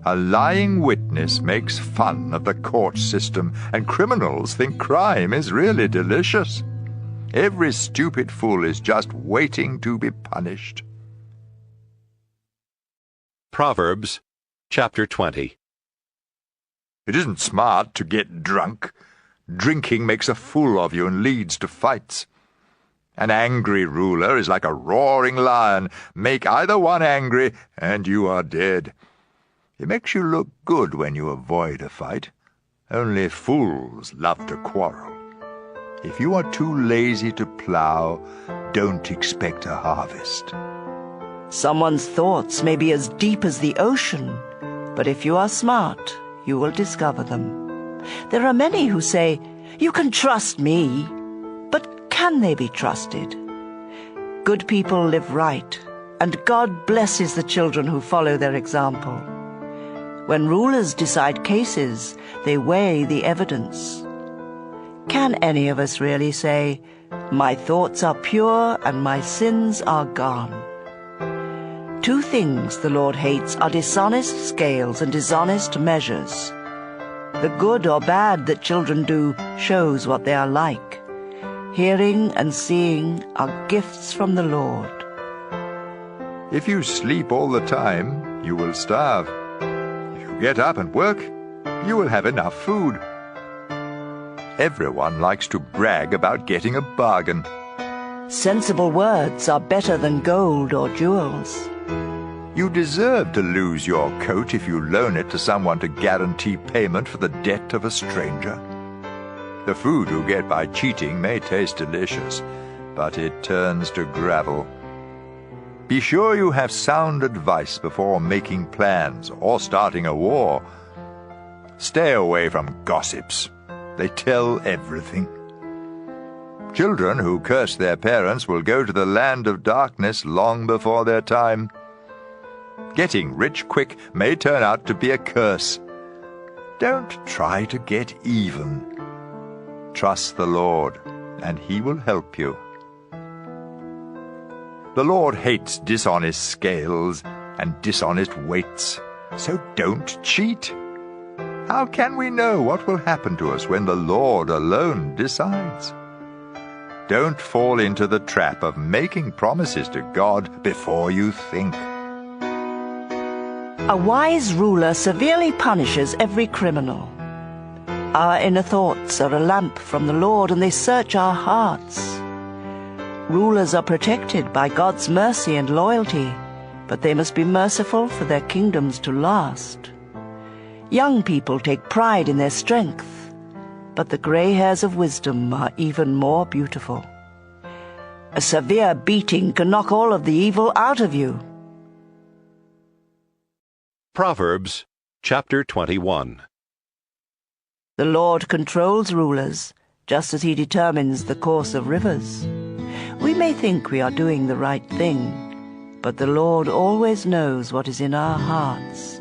A lying witness makes fun of the court system, and criminals think crime is really delicious. Every stupid fool is just waiting to be punished. Proverbs chapter 20. It isn't smart to get drunk. Drinking makes a fool of you and leads to fights. An angry ruler is like a roaring lion. Make either one angry, and you are dead. It makes you look good when you avoid a fight. Only fools love to quarrel. If you are too lazy to plow, don't expect a harvest. Someone's thoughts may be as deep as the ocean, but if you are smart, you will discover them. There are many who say, "You can trust me," but can they be trusted? Good people live right, and God blesses the children who follow their example. When rulers decide cases, they weigh the evidence. Can any of us really say, "My thoughts are pure and my sins are gone"? Two things the Lord hates are dishonest scales and dishonest measures. The good or bad that children do shows what they are like. Hearing and seeing are gifts from the Lord. If you sleep all the time, you will starve. If you get up and work, you will have enough food. Everyone likes to brag about getting a bargain. Sensible words are better than gold or jewels. You deserve to lose your coat if you loan it to someone to guarantee payment for the debt of a stranger. The food you get by cheating may taste delicious, but it turns to gravel. Be sure you have sound advice before making plans or starting a war. Stay away from gossips. They tell everything. Children who curse their parents will go to the land of darkness long before their time. Getting rich quick may turn out to be a curse. Don't try to get even. Trust the Lord, and He will help you. The Lord hates dishonest scales and dishonest weights, so don't cheat. How can we know what will happen to us when the Lord alone decides? Don't fall into the trap of making promises to God before you think. A wise ruler severely punishes every criminal. Our inner thoughts are a lamp from the Lord, and they search our hearts. Rulers are protected by God's mercy and loyalty, but they must be merciful for their kingdoms to last. Young people take pride in their strength, but the gray hairs of wisdom are even more beautiful. A severe beating can knock all of the evil out of you. Proverbs chapter 21. The Lord controls rulers, just as he determines the course of rivers. We may think we are doing the right thing, but the Lord always knows what is in our hearts.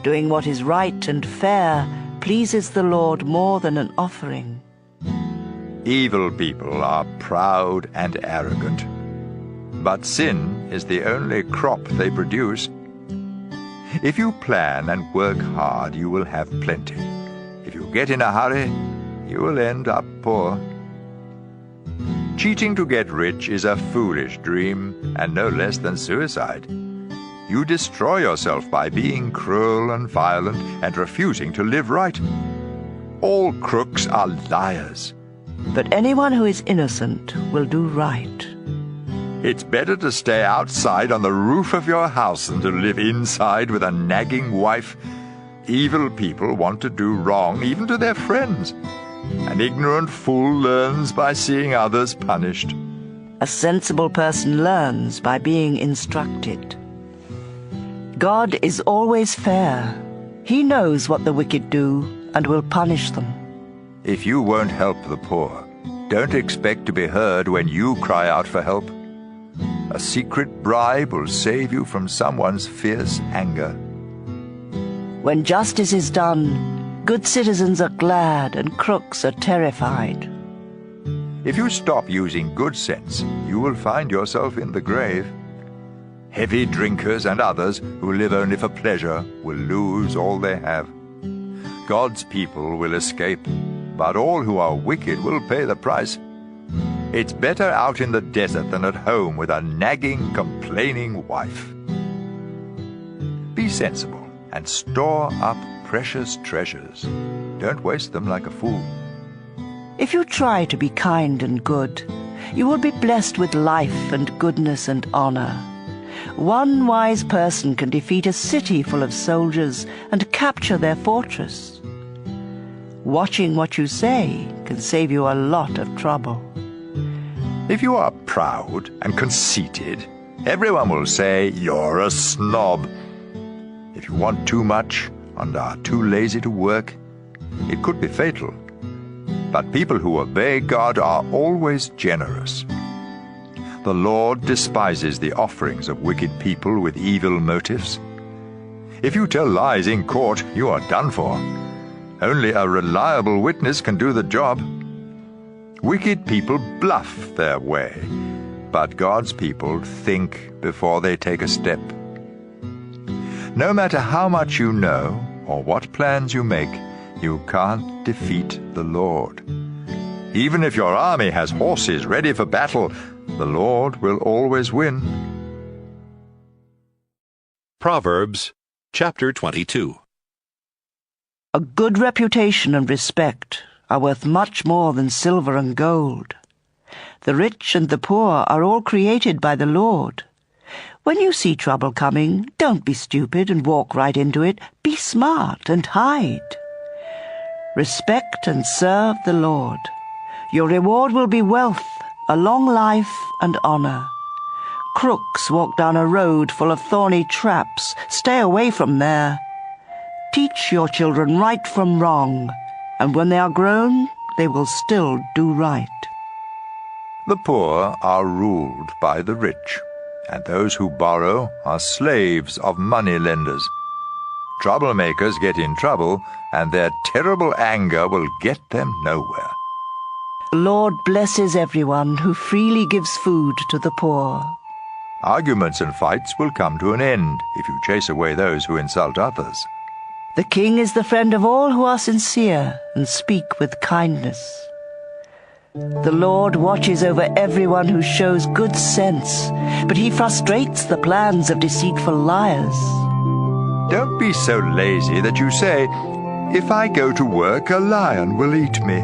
Doing what is right and fair pleases the Lord more than an offering. Evil people are proud and arrogant, but sin is the only crop they produce. If you plan and work hard, you will have plenty. If you get in a hurry, you will end up poor. Cheating to get rich is a foolish dream, and no less than suicide. You destroy yourself by being cruel and violent and refusing to live right. All crooks are liars. But anyone who is innocent will do right. It's better to stay outside on the roof of your house than to live inside with a nagging wife. Evil people want to do wrong even to their friends. An ignorant fool learns by seeing others punished. A sensible person learns by being instructed. God is always fair. He knows what the wicked do and will punish them. If you won't help the poor, don't expect to be heard when you cry out for help. A secret bribe will save you from someone's fierce anger. When justice is done, good citizens are glad and crooks are terrified. If you stop using good sense, you will find yourself in the grave. Heavy drinkers and others who live only for pleasure will lose all they have. God's people will escape, but all who are wicked will pay the price. It's better out in the desert than at home with a nagging, complaining wife. Be sensible and store up precious treasures. Don't waste them like a fool. If you try to be kind and good, you will be blessed with life and goodness and honor. One wise person can defeat a city full of soldiers and capture their fortress. Watching what you say can save you a lot of trouble. If you are proud and conceited, everyone will say you're a snob. If you want too much and are too lazy to work, it could be fatal. But people who obey God are always generous. The Lord despises the offerings of wicked people with evil motives. If you tell lies in court, you are done for. Only a reliable witness can do the job. Wicked people bluff their way, but God's people think before they take a step. No matter how much you know or what plans you make, you can't defeat the Lord. Even if your army has horses ready for battle, the Lord will always win. Proverbs chapter 22. A good reputation and respect are worth much more than silver and gold. The rich and the poor are all created by the Lord. When you see trouble coming, don't be stupid and walk right into it. Be smart and hide. Respect and serve the Lord. Your reward will be wealth, a long life and honor. Crooks walk down a road full of thorny traps. Stay away from there. Teach your children right from wrong, and when they are grown, they will still do right. The poor are ruled by the rich, and those who borrow are slaves of money-lenders. Troublemakers get in trouble, and their terrible anger will get them nowhere. The Lord blesses everyone who freely gives food to the poor. Arguments and fights will come to an end if you chase away those who insult others. The king is the friend of all who are sincere and speak with kindness. The Lord watches over everyone who shows good sense, but he frustrates the plans of deceitful liars. Don't be so lazy that you say, "If I go to work, a lion will eat me."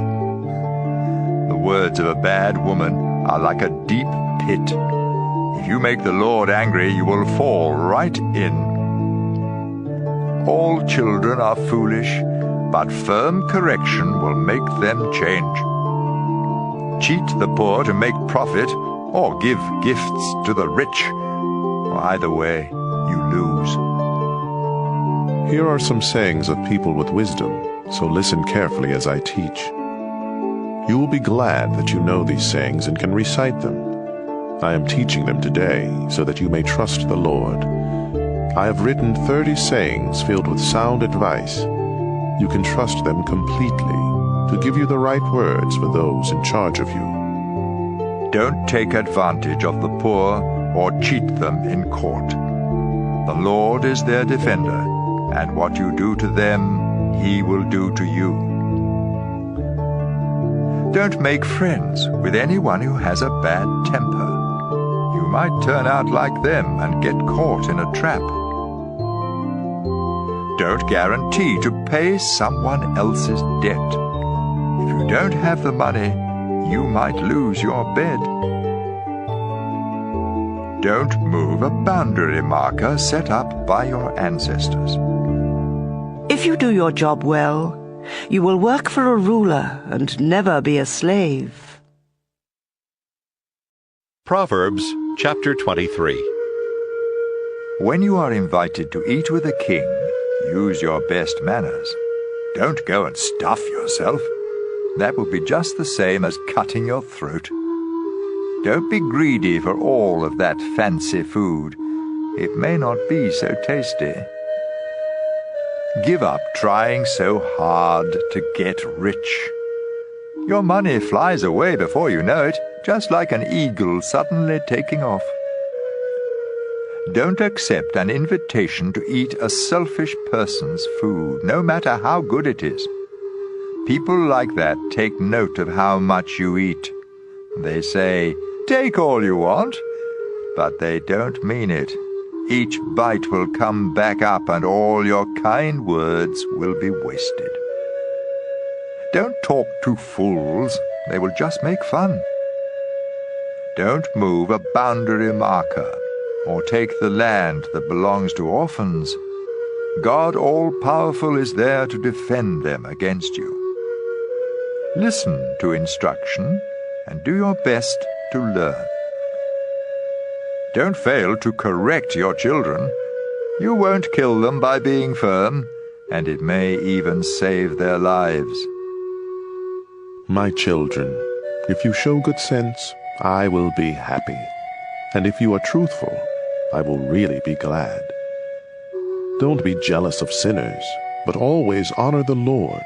The words of a bad woman are like a deep pit. If you make the Lord angry, you will fall right in. All children are foolish, but firm correction will make them change. Cheat the poor to make profit, or give gifts to the rich. Either way, you lose. Here are some sayings of people with wisdom, so listen carefully as I teach. You will be glad that you know these sayings and can recite them. I am teaching them today so that you may trust the Lord. I have written 30 sayings filled with sound advice. You can trust them completely to give you the right words for those in charge of you. Don't take advantage of the poor or cheat them in court. The Lord is their defender, and what you do to them, He will do to you. Don't make friends with anyone who has a bad temper. You might turn out like them and get caught in a trap. Don't guarantee to pay someone else's debt. If you don't have the money, you might lose your bed. Don't move a boundary marker set up by your ancestors. If you do your job well, you will work for a ruler and never be a slave. Proverbs chapter 23. When you are invited to eat with a king, use your best manners. Don't go and stuff yourself. That will be just the same as cutting your throat. Don't be greedy for all of that fancy food. It may not be so tasty. Give up trying so hard to get rich. Your money flies away before you know it, just like an eagle suddenly taking off. Don't accept an invitation to eat a selfish person's food, no matter how good it is. People like that take note of how much you eat. They say, "Take all you want," but they don't mean it. Each bite will come back up and all your kind words will be wasted. Don't talk to fools. They will just make fun. Don't move a boundary marker or take the land that belongs to orphans. God all-powerful is there to defend them against you. Listen to instruction and do your best to learn. Don't fail to correct your children. You won't kill them by being firm, and it may even save their lives. My children, if you show good sense, I will be happy. And if you are truthful, I will really be glad. Don't be jealous of sinners, but always honor the Lord.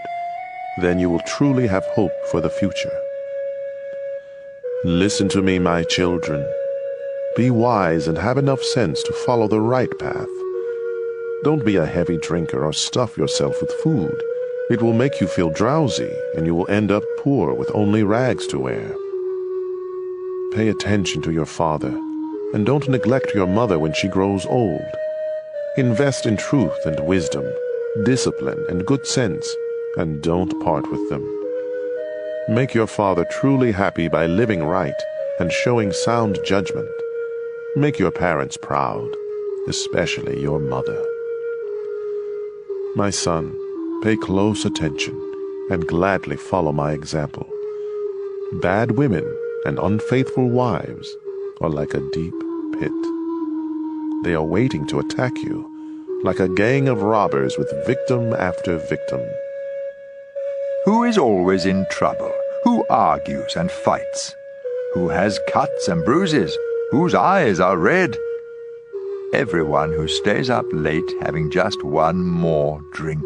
Then you will truly have hope for the future. Listen to me, my children. Be wise and have enough sense to follow the right path. Don't be a heavy drinker or stuff yourself with food. It will make you feel drowsy, and you will end up poor with only rags to wear. Pay attention to your father, and don't neglect your mother when she grows old. Invest in truth and wisdom, discipline and good sense, and don't part with them. Make your father truly happy by living right and showing sound judgment. Make your parents proud, especially your mother. My son, pay close attention and gladly follow my example. Bad women and unfaithful wives are like a deep pit. They are waiting to attack you, like a gang of robbers with victim after victim. Who is always in trouble? Who argues and fights? Who has cuts and bruises? Whose eyes are red? Everyone who stays up late having just one more drink.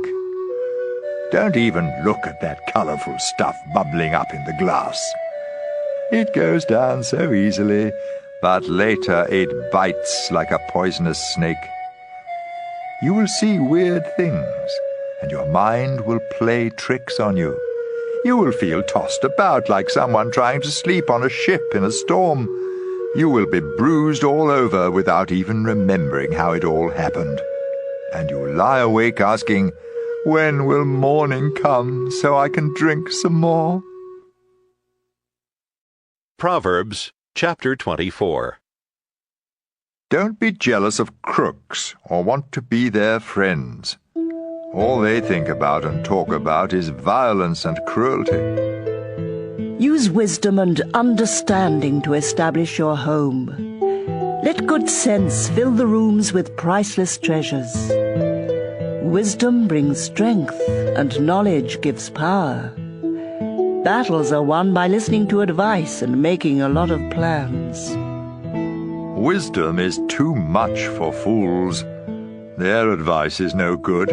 Don't even look at that colorful stuff bubbling up in the glass. It goes down so easily, but later it bites like a poisonous snake. You will see weird things, and your mind will play tricks on you. You will feel tossed about like someone trying to sleep on a ship in a storm. You will be bruised all over without even remembering how it all happened. And you will lie awake asking, "When will morning come so I can drink some more?" Proverbs chapter 24. Don't be jealous of crooks or want to be their friends. All they think about and talk about is violence and cruelty. Use wisdom and understanding to establish your home. Let good sense fill the rooms with priceless treasures. Wisdom brings strength, and knowledge gives power. Battles are won by listening to advice and making a lot of plans. Wisdom is too much for fools. Their advice is no good.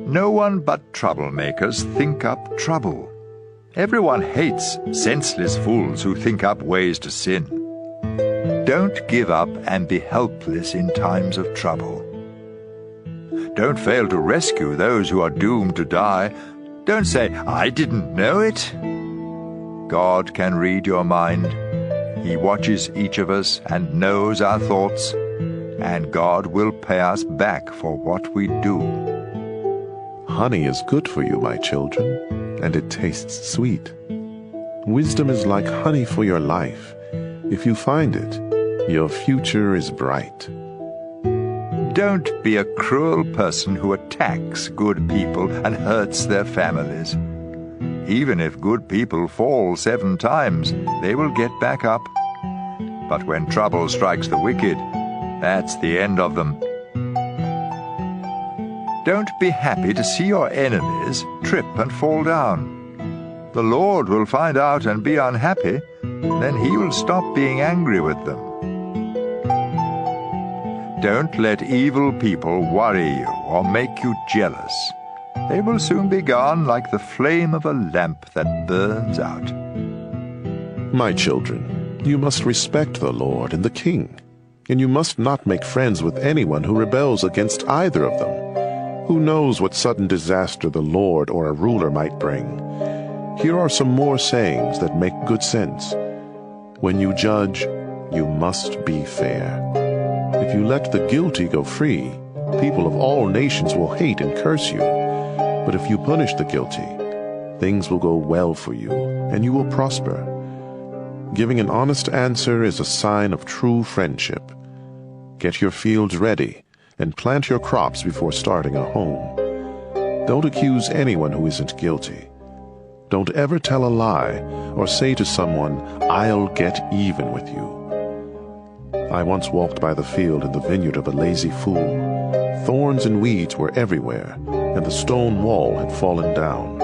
No one but troublemakers think up trouble. Everyone hates senseless fools who think up ways to sin. Don't give up and be helpless in times of trouble. Don't fail to rescue those who are doomed to die. Don't say, "I didn't know it." God can read your mind. He watches each of us and knows our thoughts, and God will pay us back for what we do. Honey is good for you, my children, and it tastes sweet. Wisdom is like honey for your life. If you find it, your future is bright. Don't be a cruel person who attacks good people and hurts their families. Even if good people fall 7 times, they will get back up. But when trouble strikes the wicked, that's the end of them. Don't be happy to see your enemies trip and fall down. The Lord will find out and be unhappy, then He will stop being angry with them. Don't let evil people worry you or make you jealous. They will soon be gone like the flame of a lamp that burns out. My children, you must respect the Lord and the King, and you must not make friends with anyone who rebels against either of them. Who knows what sudden disaster the Lord or a ruler might bring? Here are some more sayings that make good sense. When you judge, you must be fair. If you let the guilty go free, people of all nations will hate and curse you. But if you punish the guilty, things will go well for you, and you will prosper. Giving an honest answer is a sign of true friendship. Get your fields ready, and plant your crops before starting a home. Don't accuse anyone who isn't guilty. Don't ever tell a lie or say to someone, "I'll get even with you." I once walked by the field in the vineyard of a lazy fool. Thorns and weeds were everywhere, and the stone wall had fallen down.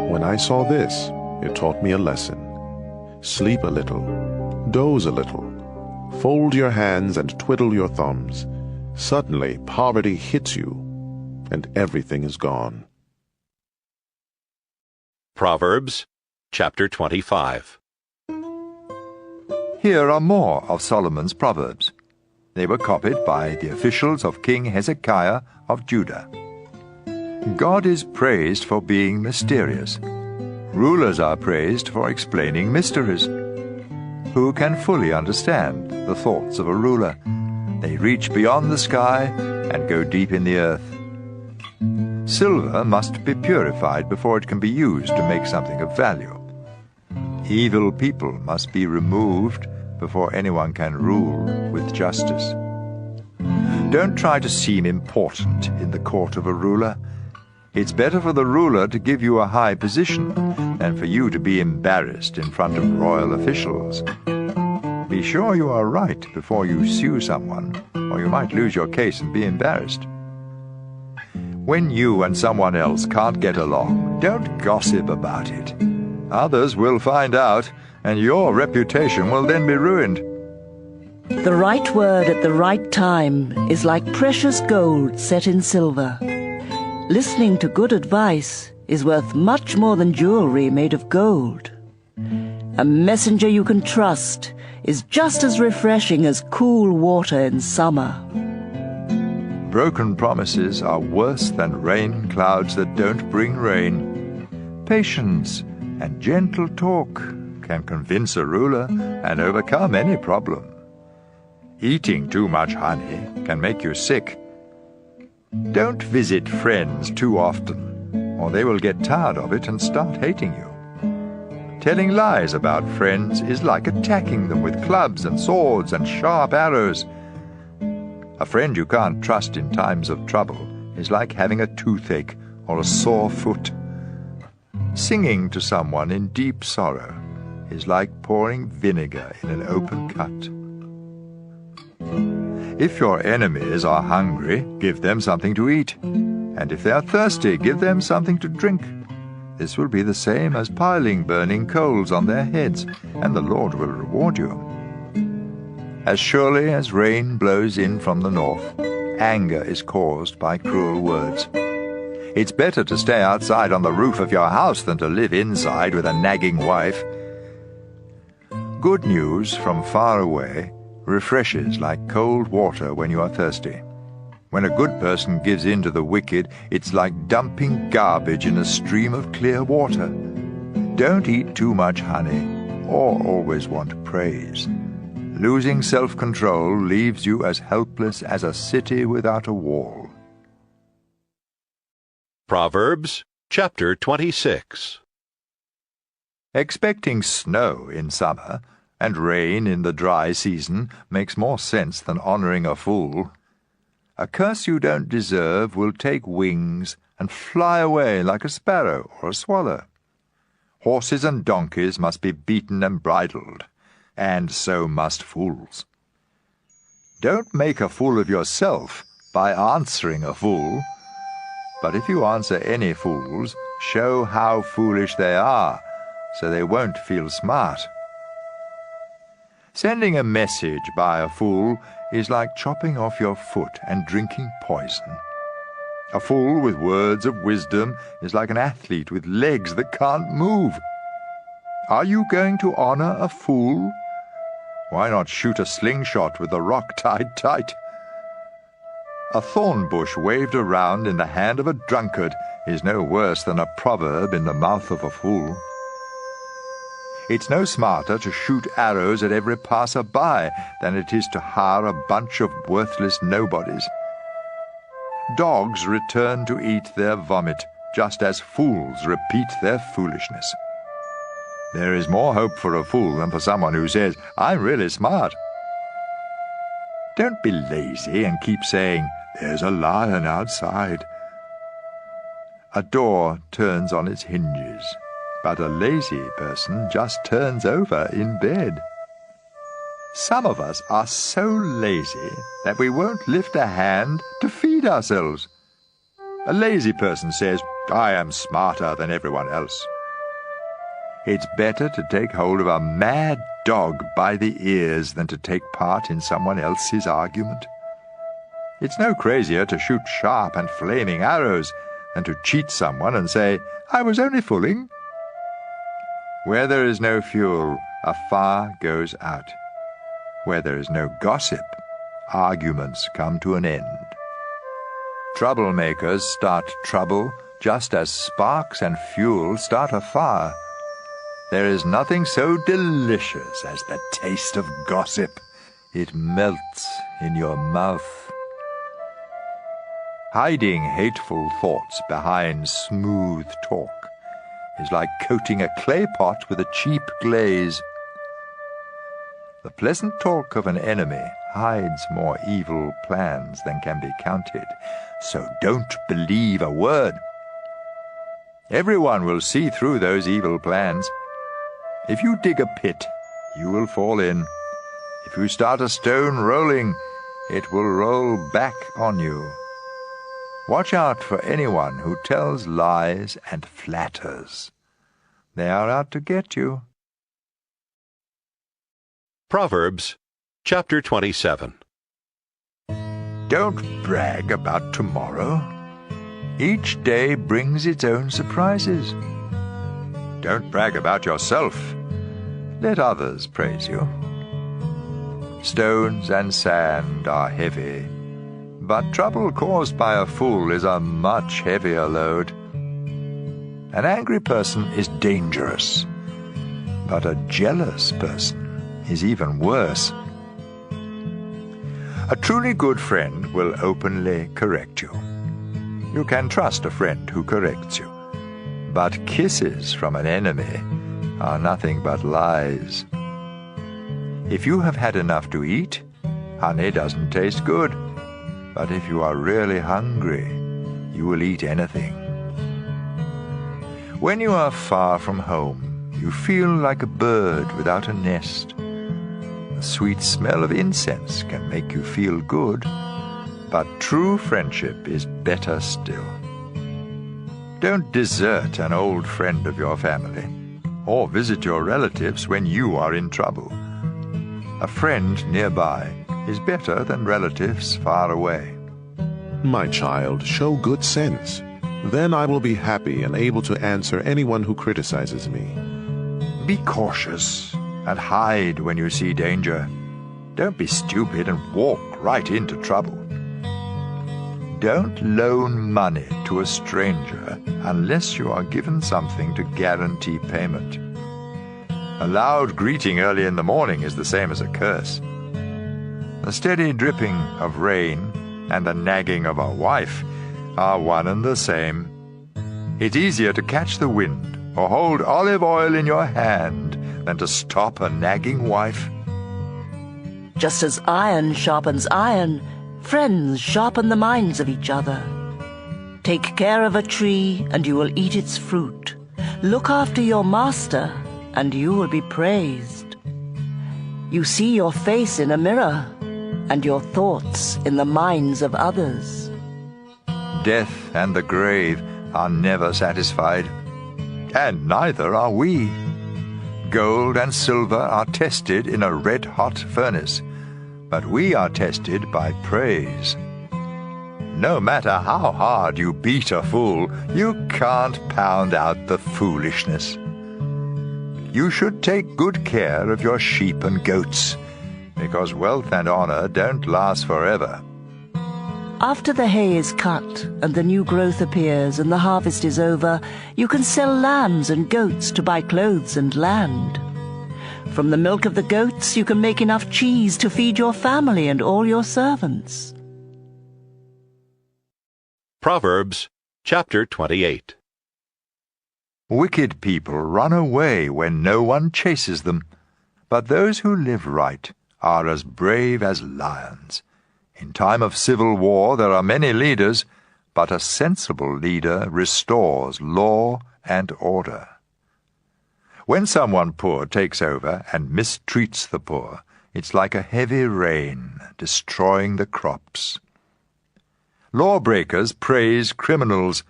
When I saw this, it taught me a lesson. Sleep a little, doze a little, fold your hands and twiddle your thumbs. Suddenly poverty hits you, and everything is gone. Proverbs chapter 25. Here are more of Solomon's Proverbs. They were copied by the officials of King Hezekiah of Judah. God is praised for being mysterious. Rulers are praised for explaining mysteries. Who can fully understand the thoughts of a ruler? They reach beyond the sky and go deep in the earth. Silver must be purified before it can be used to make something of value. Evil people must be removed before anyone can rule with justice. Don't try to seem important in the court of a ruler. It's better for the ruler to give you a high position than for you to be embarrassed in front of royal officials. Be sure you are right before you sue someone, or you might lose your case and be embarrassed. When you and someone else can't get along, don't gossip about it. Others will find out, and your reputation will then be ruined. The right word at the right time is like precious gold set in silver. Listening to good advice is worth much more than jewelry made of gold. A messenger you can trust is just as refreshing as cool water in summer. Broken promises are worse than rain clouds that don't bring rain. Patience and gentle talk can convince a ruler and overcome any problem. Eating too much honey can make you sick. Don't visit friends too often, or they will get tired of it and start hating you. Telling lies about friends is like attacking them with clubs and swords and sharp arrows. A friend you can't trust in times of trouble is like having a toothache or a sore foot. Singing to someone in deep sorrow is like pouring vinegar in an open cut. If your enemies are hungry, give them something to eat, and if they are thirsty, give them something to drink. This will be the same as piling burning coals on their heads, and the Lord will reward you. As surely as rain blows in from the north, anger is caused by cruel words. It's better to stay outside on the roof of your house than to live inside with a nagging wife. Good news from far away refreshes like cold water when you are thirsty. When a good person gives in to the wicked, it's like dumping garbage in a stream of clear water. Don't eat too much honey, or always want praise. Losing self-control leaves you as helpless as a city without a wall. Proverbs chapter 26. Expecting snow in summer and rain in the dry season makes more sense than honoring a fool. A curse you don't deserve will take wings and fly away like a sparrow or a swallow. Horses and donkeys must be beaten and bridled, and so must fools. Don't make a fool of yourself by answering a fool, but if you answer any fools, show how foolish they are, so they won't feel smart. Sending a message by a fool is like chopping off your foot and drinking poison. A fool with words of wisdom is like an athlete with legs that can't move. Are you going to honor a fool? Why not shoot a slingshot with the rock tied tight? A thorn bush waved around in the hand of a drunkard is no worse than a proverb in the mouth of a fool. It's no smarter to shoot arrows at every passer-by than it is to hire a bunch of worthless nobodies. Dogs return to eat their vomit, just as fools repeat their foolishness. There is more hope for a fool than for someone who says, "I'm really smart." Don't be lazy and keep saying, "There's a lion outside." A door turns on its hinges, but a lazy person just turns over in bed. Some of us are so lazy that we won't lift a hand to feed ourselves. A lazy person says, "I am smarter than everyone else." It's better to take hold of a mad dog by the ears than to take part in someone else's argument. It's no crazier to shoot sharp and flaming arrows than to cheat someone and say, "I was only fooling." Where there is no fuel, a fire goes out. Where there is no gossip, arguments come to an end. Troublemakers start trouble just as sparks and fuel start a fire. There is nothing so delicious as the taste of gossip. It melts in your mouth. Hiding hateful thoughts behind smooth talk is like coating a clay pot with a cheap glaze. The pleasant talk of an enemy hides more evil plans than can be counted, so don't believe a word. Everyone will see through those evil plans. If you dig a pit, you will fall in. If you start a stone rolling, it will roll back on you. Watch out for anyone who tells lies and flatters. They are out to get you. Proverbs chapter 27. Don't brag about tomorrow. Each day brings its own surprises. Don't brag about yourself. Let others praise you. Stones and sand are heavy, but trouble caused by a fool is a much heavier load. An angry person is dangerous, but a jealous person is even worse. A truly good friend will openly correct you. You can trust a friend who corrects you, but kisses from an enemy are nothing but lies. If you have had enough to eat, honey doesn't taste good. But if you are really hungry, you will eat anything. When you are far from home, you feel like a bird without a nest. The sweet smell of incense can make you feel good, but true friendship is better still. Don't desert an old friend of your family, or visit your relatives when you are in trouble. A friend nearby is better than relatives far away. My child, show good sense. Then I will be happy and able to answer anyone who criticizes me. Be cautious and hide when you see danger. Don't be stupid and walk right into trouble. Don't loan money to a stranger unless you are given something to guarantee payment. A loud greeting early in the morning is the same as a curse. The steady dripping of rain and the nagging of a wife are one and the same. It's easier to catch the wind or hold olive oil in your hand than to stop a nagging wife. Just as iron sharpens iron, friends sharpen the minds of each other. Take care of a tree, and you will eat its fruit. Look after your master, and you will be praised. You see your face in a mirror, and your thoughts in the minds of others. Death and the grave are never satisfied, and neither are we. Gold and silver are tested in a red-hot furnace, but we are tested by praise. No matter how hard you beat a fool, you can't pound out the foolishness. You should take good care of your sheep and goats, because wealth and honor don't last forever. After the hay is cut and the new growth appears and the harvest is over, you can sell lambs and goats to buy clothes and land. From the milk of the goats you can make enough cheese to feed your family and all your servants. Proverbs chapter 28. Wicked people run away when no one chases them, but those who live right are as brave as lions. In time of civil war there are many leaders, but a sensible leader restores law and order. When someone poor takes over and mistreats the poor, it's like a heavy rain destroying the crops. Lawbreakers praise criminals,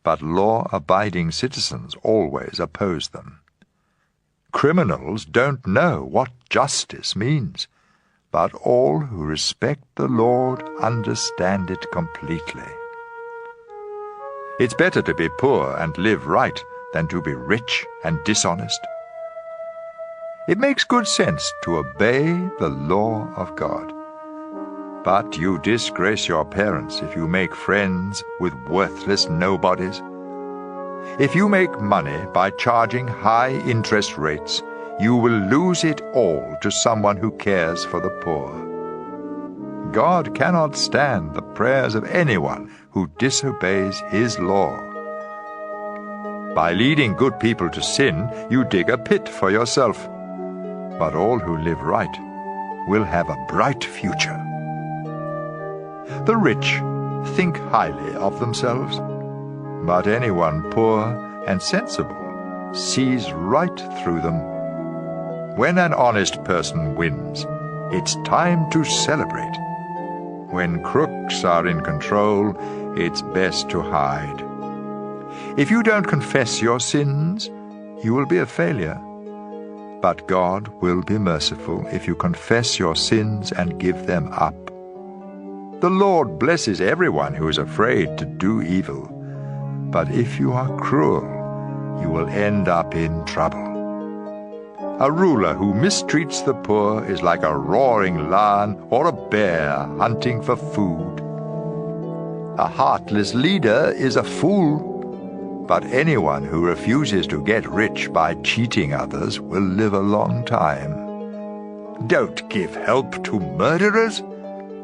but law-abiding citizens always oppose them. Criminals don't know what justice means, but all who respect the Lord understand it completely. It's better to be poor and live right than to be rich and dishonest. It makes good sense to obey the law of God. But you disgrace your parents if you make friends with worthless nobodies. If you make money by charging high interest rates, you will lose it all to someone who cares for the poor. God cannot stand the prayers of anyone who disobeys His law. By leading good people to sin, you dig a pit for yourself. But all who live right will have a bright future. The rich think highly of themselves, but anyone poor and sensible sees right through them. When an honest person wins, it's time to celebrate. When crooks are in control, it's best to hide. If you don't confess your sins, you will be a failure. But God will be merciful if you confess your sins and give them up. The Lord blesses everyone who is afraid to do evil, but if you are cruel, you will end up in trouble. A ruler who mistreats the poor is like a roaring lion or a bear hunting for food. A heartless leader is a fool, but anyone who refuses to get rich by cheating others will live a long time. Don't give help to murderers.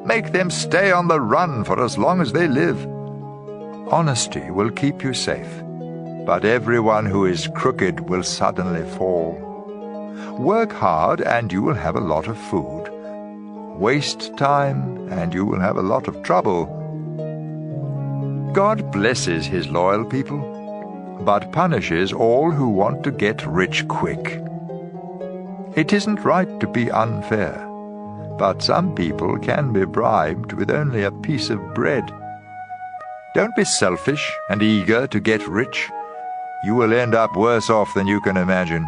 Make them stay on the run for as long as they live. Honesty will keep you safe. but everyone who is crooked will suddenly fall. Work hard and you will have a lot of food. Waste time and you will have a lot of trouble. God blesses his loyal people, but punishes all who want to get rich quick. It isn't right to be unfair, but some people can be bribed with only a piece of bread. Don't be selfish and eager to get rich. You will end up worse off than you can imagine.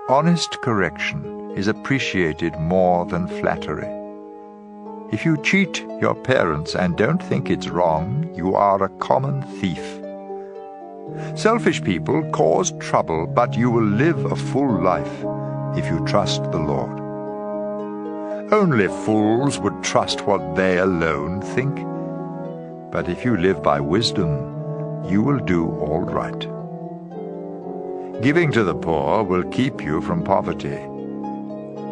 Honest correction is appreciated more than flattery. If you cheat your parents and don't think it's wrong, you are a common thief. Selfish people cause trouble, but you will live a full life if you trust the Lord. Only fools would trust what they alone think. But if you live by wisdom, you will do all right. Giving to the poor will keep you from poverty.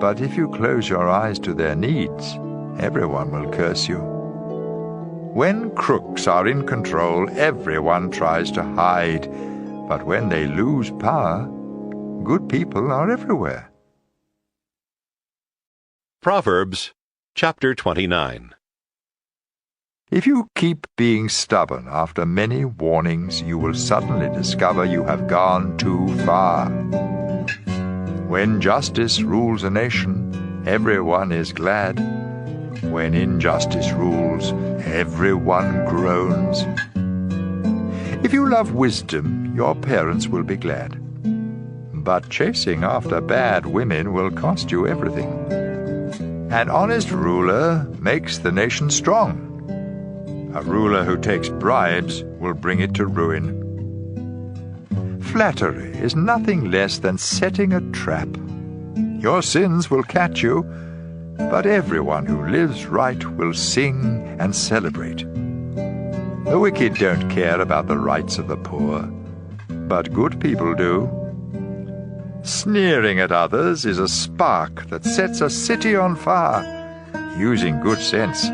But if you close your eyes to their needs, everyone will curse you. When crooks are in control, everyone tries to hide. But when they lose power, good people are everywhere. Proverbs chapter 29. If you keep being stubborn after many warnings, you will suddenly discover you have gone too far. When justice rules a nation, everyone is glad. When injustice rules, everyone groans. If you love wisdom, your parents will be glad. But chasing after bad women will cost you everything. An honest ruler makes the nation strong. A ruler who takes bribes will bring it to ruin. Flattery is nothing less than setting a trap. Your sins will catch you, but everyone who lives right will sing and celebrate. The wicked don't care about the rights of the poor, but good people do. Sneering at others is a spark that sets a city on fire. Using good sense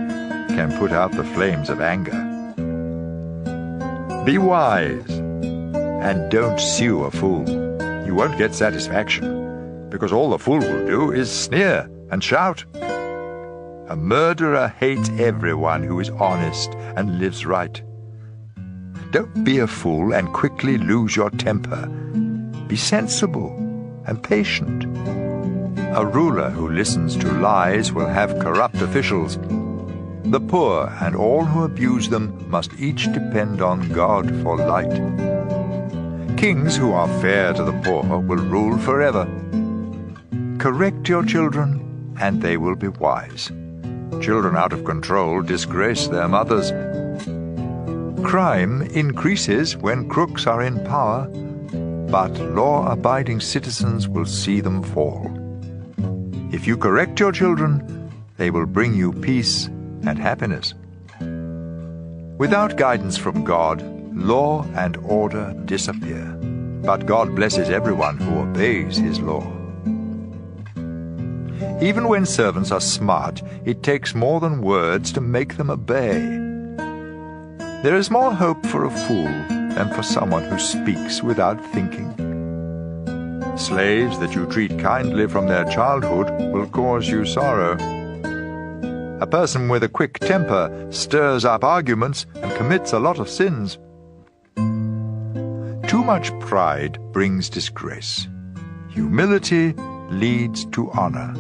can put out the flames of anger. Be wise and don't sue a fool. You won't get satisfaction, because all the fool will do is sneer and shout. A murderer hates everyone who is honest and lives right. Don't be a fool and quickly lose your temper. Be sensible and patient. A ruler who listens to lies will have corrupt officials. The poor and all who abuse them must each depend on God for light. Kings who are fair to the poor will rule forever. Correct your children, and they will be wise. Children out of control disgrace their mothers. Crime increases when crooks are in power, but law-abiding citizens will see them fall. If you correct your children, they will bring you peace and happiness. Without guidance from God, law and order disappear, but God blesses everyone who obeys his law. Even when servants are smart, it takes more than words to make them obey. There is more hope for a fool than for someone who speaks without thinking. Slaves that you treat kindly from their childhood will cause you sorrow. A person with a quick temper stirs up arguments and commits a lot of sins. Too much pride brings disgrace. Humility leads to honor.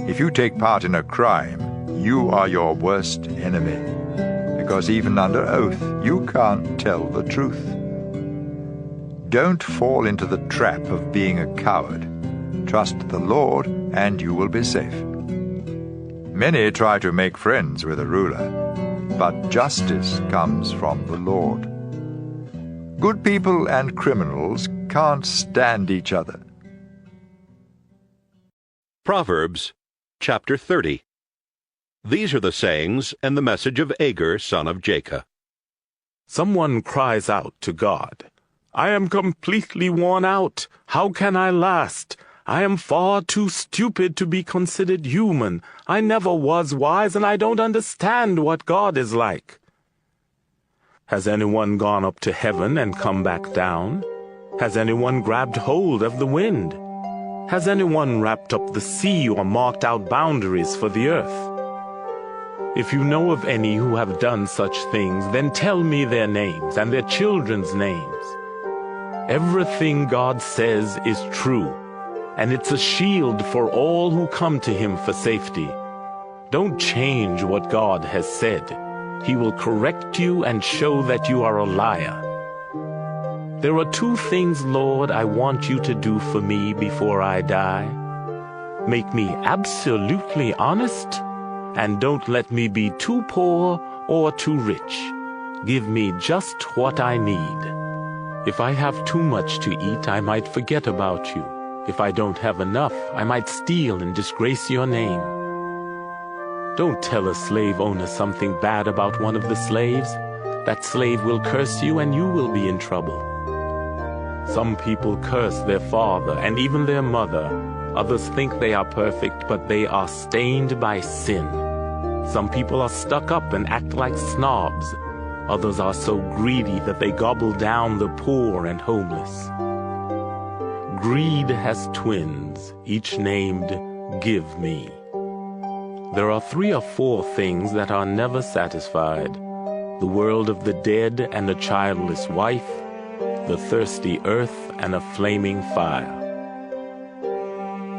If you take part in a crime, you are your worst enemy, because even under oath, you can't tell the truth. Don't fall into the trap of being a coward. Trust the Lord, and you will be safe. Many try to make friends with a ruler, but justice comes from the Lord. Good people and criminals can't stand each other. Proverbs chapter 30. These are the sayings and the message of Agur, son of Jacob. Someone cries out to God, "I am completely worn out. How can I last? I am far too stupid to be considered human. I never was wise, and I don't understand what God is like." Has anyone gone up to heaven and come back down? Has anyone grabbed hold of the wind? Has anyone wrapped up the sea or marked out boundaries for the earth? If you know of any who have done such things, then tell me their names and their children's names. Everything God says is true, and it's a shield for all who come to him for safety. Don't change what God has said. He will correct you and show that you are a liar. There are 2 things, Lord, I want you to do for me before I die. Make me absolutely honest, and don't let me be too poor or too rich. Give me just what I need. If I have too much to eat, I might forget about you. If I don't have enough, I might steal and disgrace your name. Don't tell a slave owner something bad about one of the slaves. That slave will curse you and you will be in trouble. Some people curse their father and even their mother. Others think they are perfect, but they are stained by sin. Some people are stuck up and act like snobs. Others are so greedy that they gobble down the poor and homeless. Greed has twins, each named Give Me. There are 3 or 4 things that are never satisfied: the world of the dead and a childless wife, the thirsty earth and a flaming fire.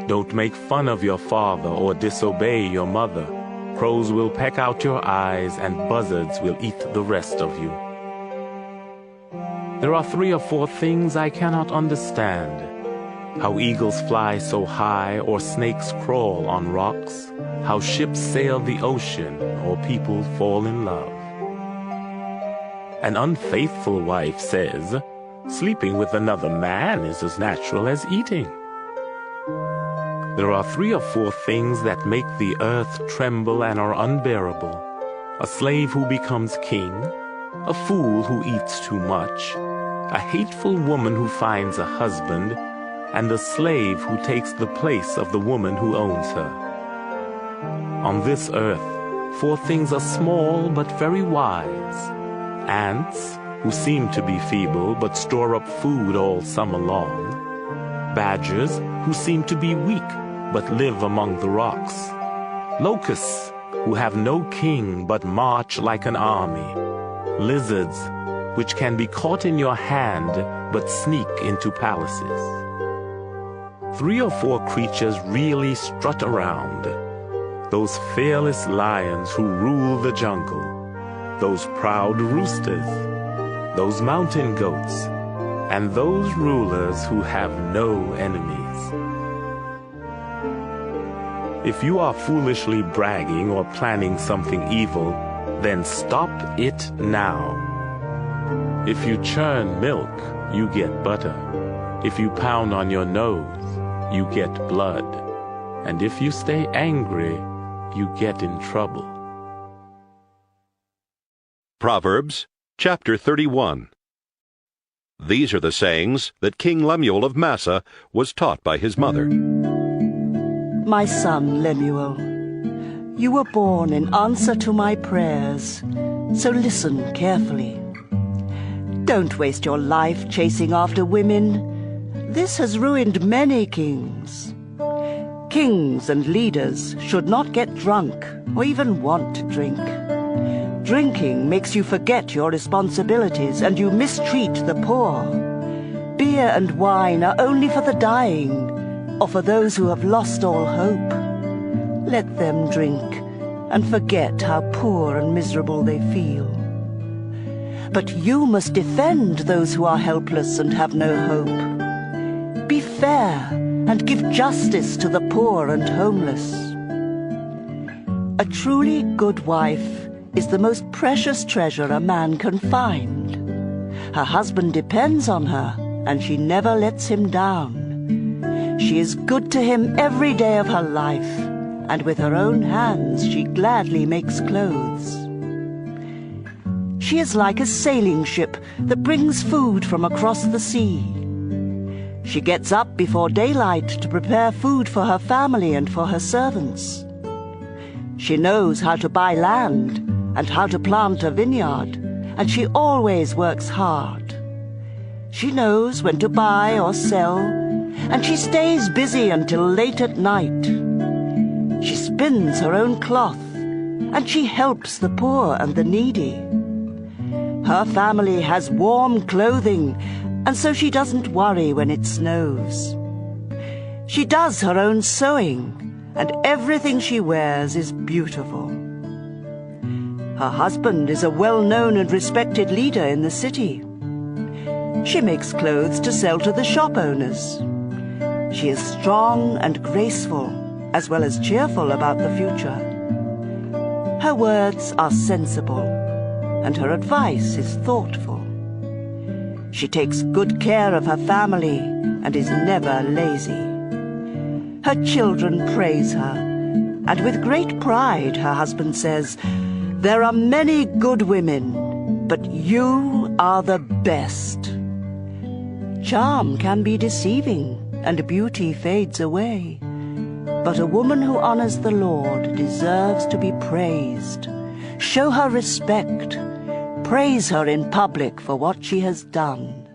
Don't make fun of your father or disobey your mother. Crows will peck out your eyes and buzzards will eat the rest of you. There are 3 or 4 things I cannot understand: how eagles fly so high or snakes crawl on rocks, how ships sail the ocean or people fall in love. An unfaithful wife says, sleeping with another man is as natural as eating. There are 3 or 4 things that make the earth tremble and are unbearable: a slave who becomes king, a fool who eats too much, a hateful woman who finds a husband, and a slave who takes the place of the woman who owns her. On this earth, 4 things are small but very wise: ants, who seem to be feeble but store up food all summer long; badgers, who seem to be weak but live among the rocks; locusts, who have no king but march like an army; lizards, which can be caught in your hand but sneak into palaces. 3 or 4 creatures really strut around: those fearless lions who rule the jungle, those proud roosters, those mountain goats, and those rulers who have no enemies. If you are foolishly bragging or planning something evil, then stop it now. If you churn milk, you get butter. If you pound on your nose, you get blood. And if you stay angry, you get in trouble. Proverbs chapter 31. These are the sayings that King Lemuel of Massa was taught by his mother. My son Lemuel, you were born in answer to my prayers, so listen carefully. Don't waste your life chasing after women. This has ruined many kings. Kings and leaders should not get drunk or even want to drink. Drinking makes you forget your responsibilities and you mistreat the poor. Beer and wine are only for the dying, or for those who have lost all hope. Let them drink and forget how poor and miserable they feel. But you must defend those who are helpless and have no hope. Be fair and give justice to the poor and homeless. A truly good wife is the most precious treasure a man can find. Her husband depends on her, and she never lets him down. She is good to him every day of her life, and with her own hands she gladly makes clothes. She is like a sailing ship that brings food from across the sea. She gets up before daylight to prepare food for her family and for her servants. She knows how to buy land and how to plant a vineyard, and she always works hard. She knows when to buy or sell, and she stays busy until late at night. She spins her own cloth, and she helps the poor and the needy. Her family has warm clothing, and so she doesn't worry when it snows. She does her own sewing, and everything she wears is beautiful. Her husband is a well-known and respected leader in the city. She makes clothes to sell to the shop owners. She is strong and graceful, as well as cheerful about the future. Her words are sensible, and her advice is thoughtful. She takes good care of her family and is never lazy. Her children praise her, and with great pride her husband says, "There are many good women, but you are the best." Charm can be deceiving, and beauty fades away. But a woman who honors the Lord deserves to be praised. Show her respect. Praise her in public for what she has done.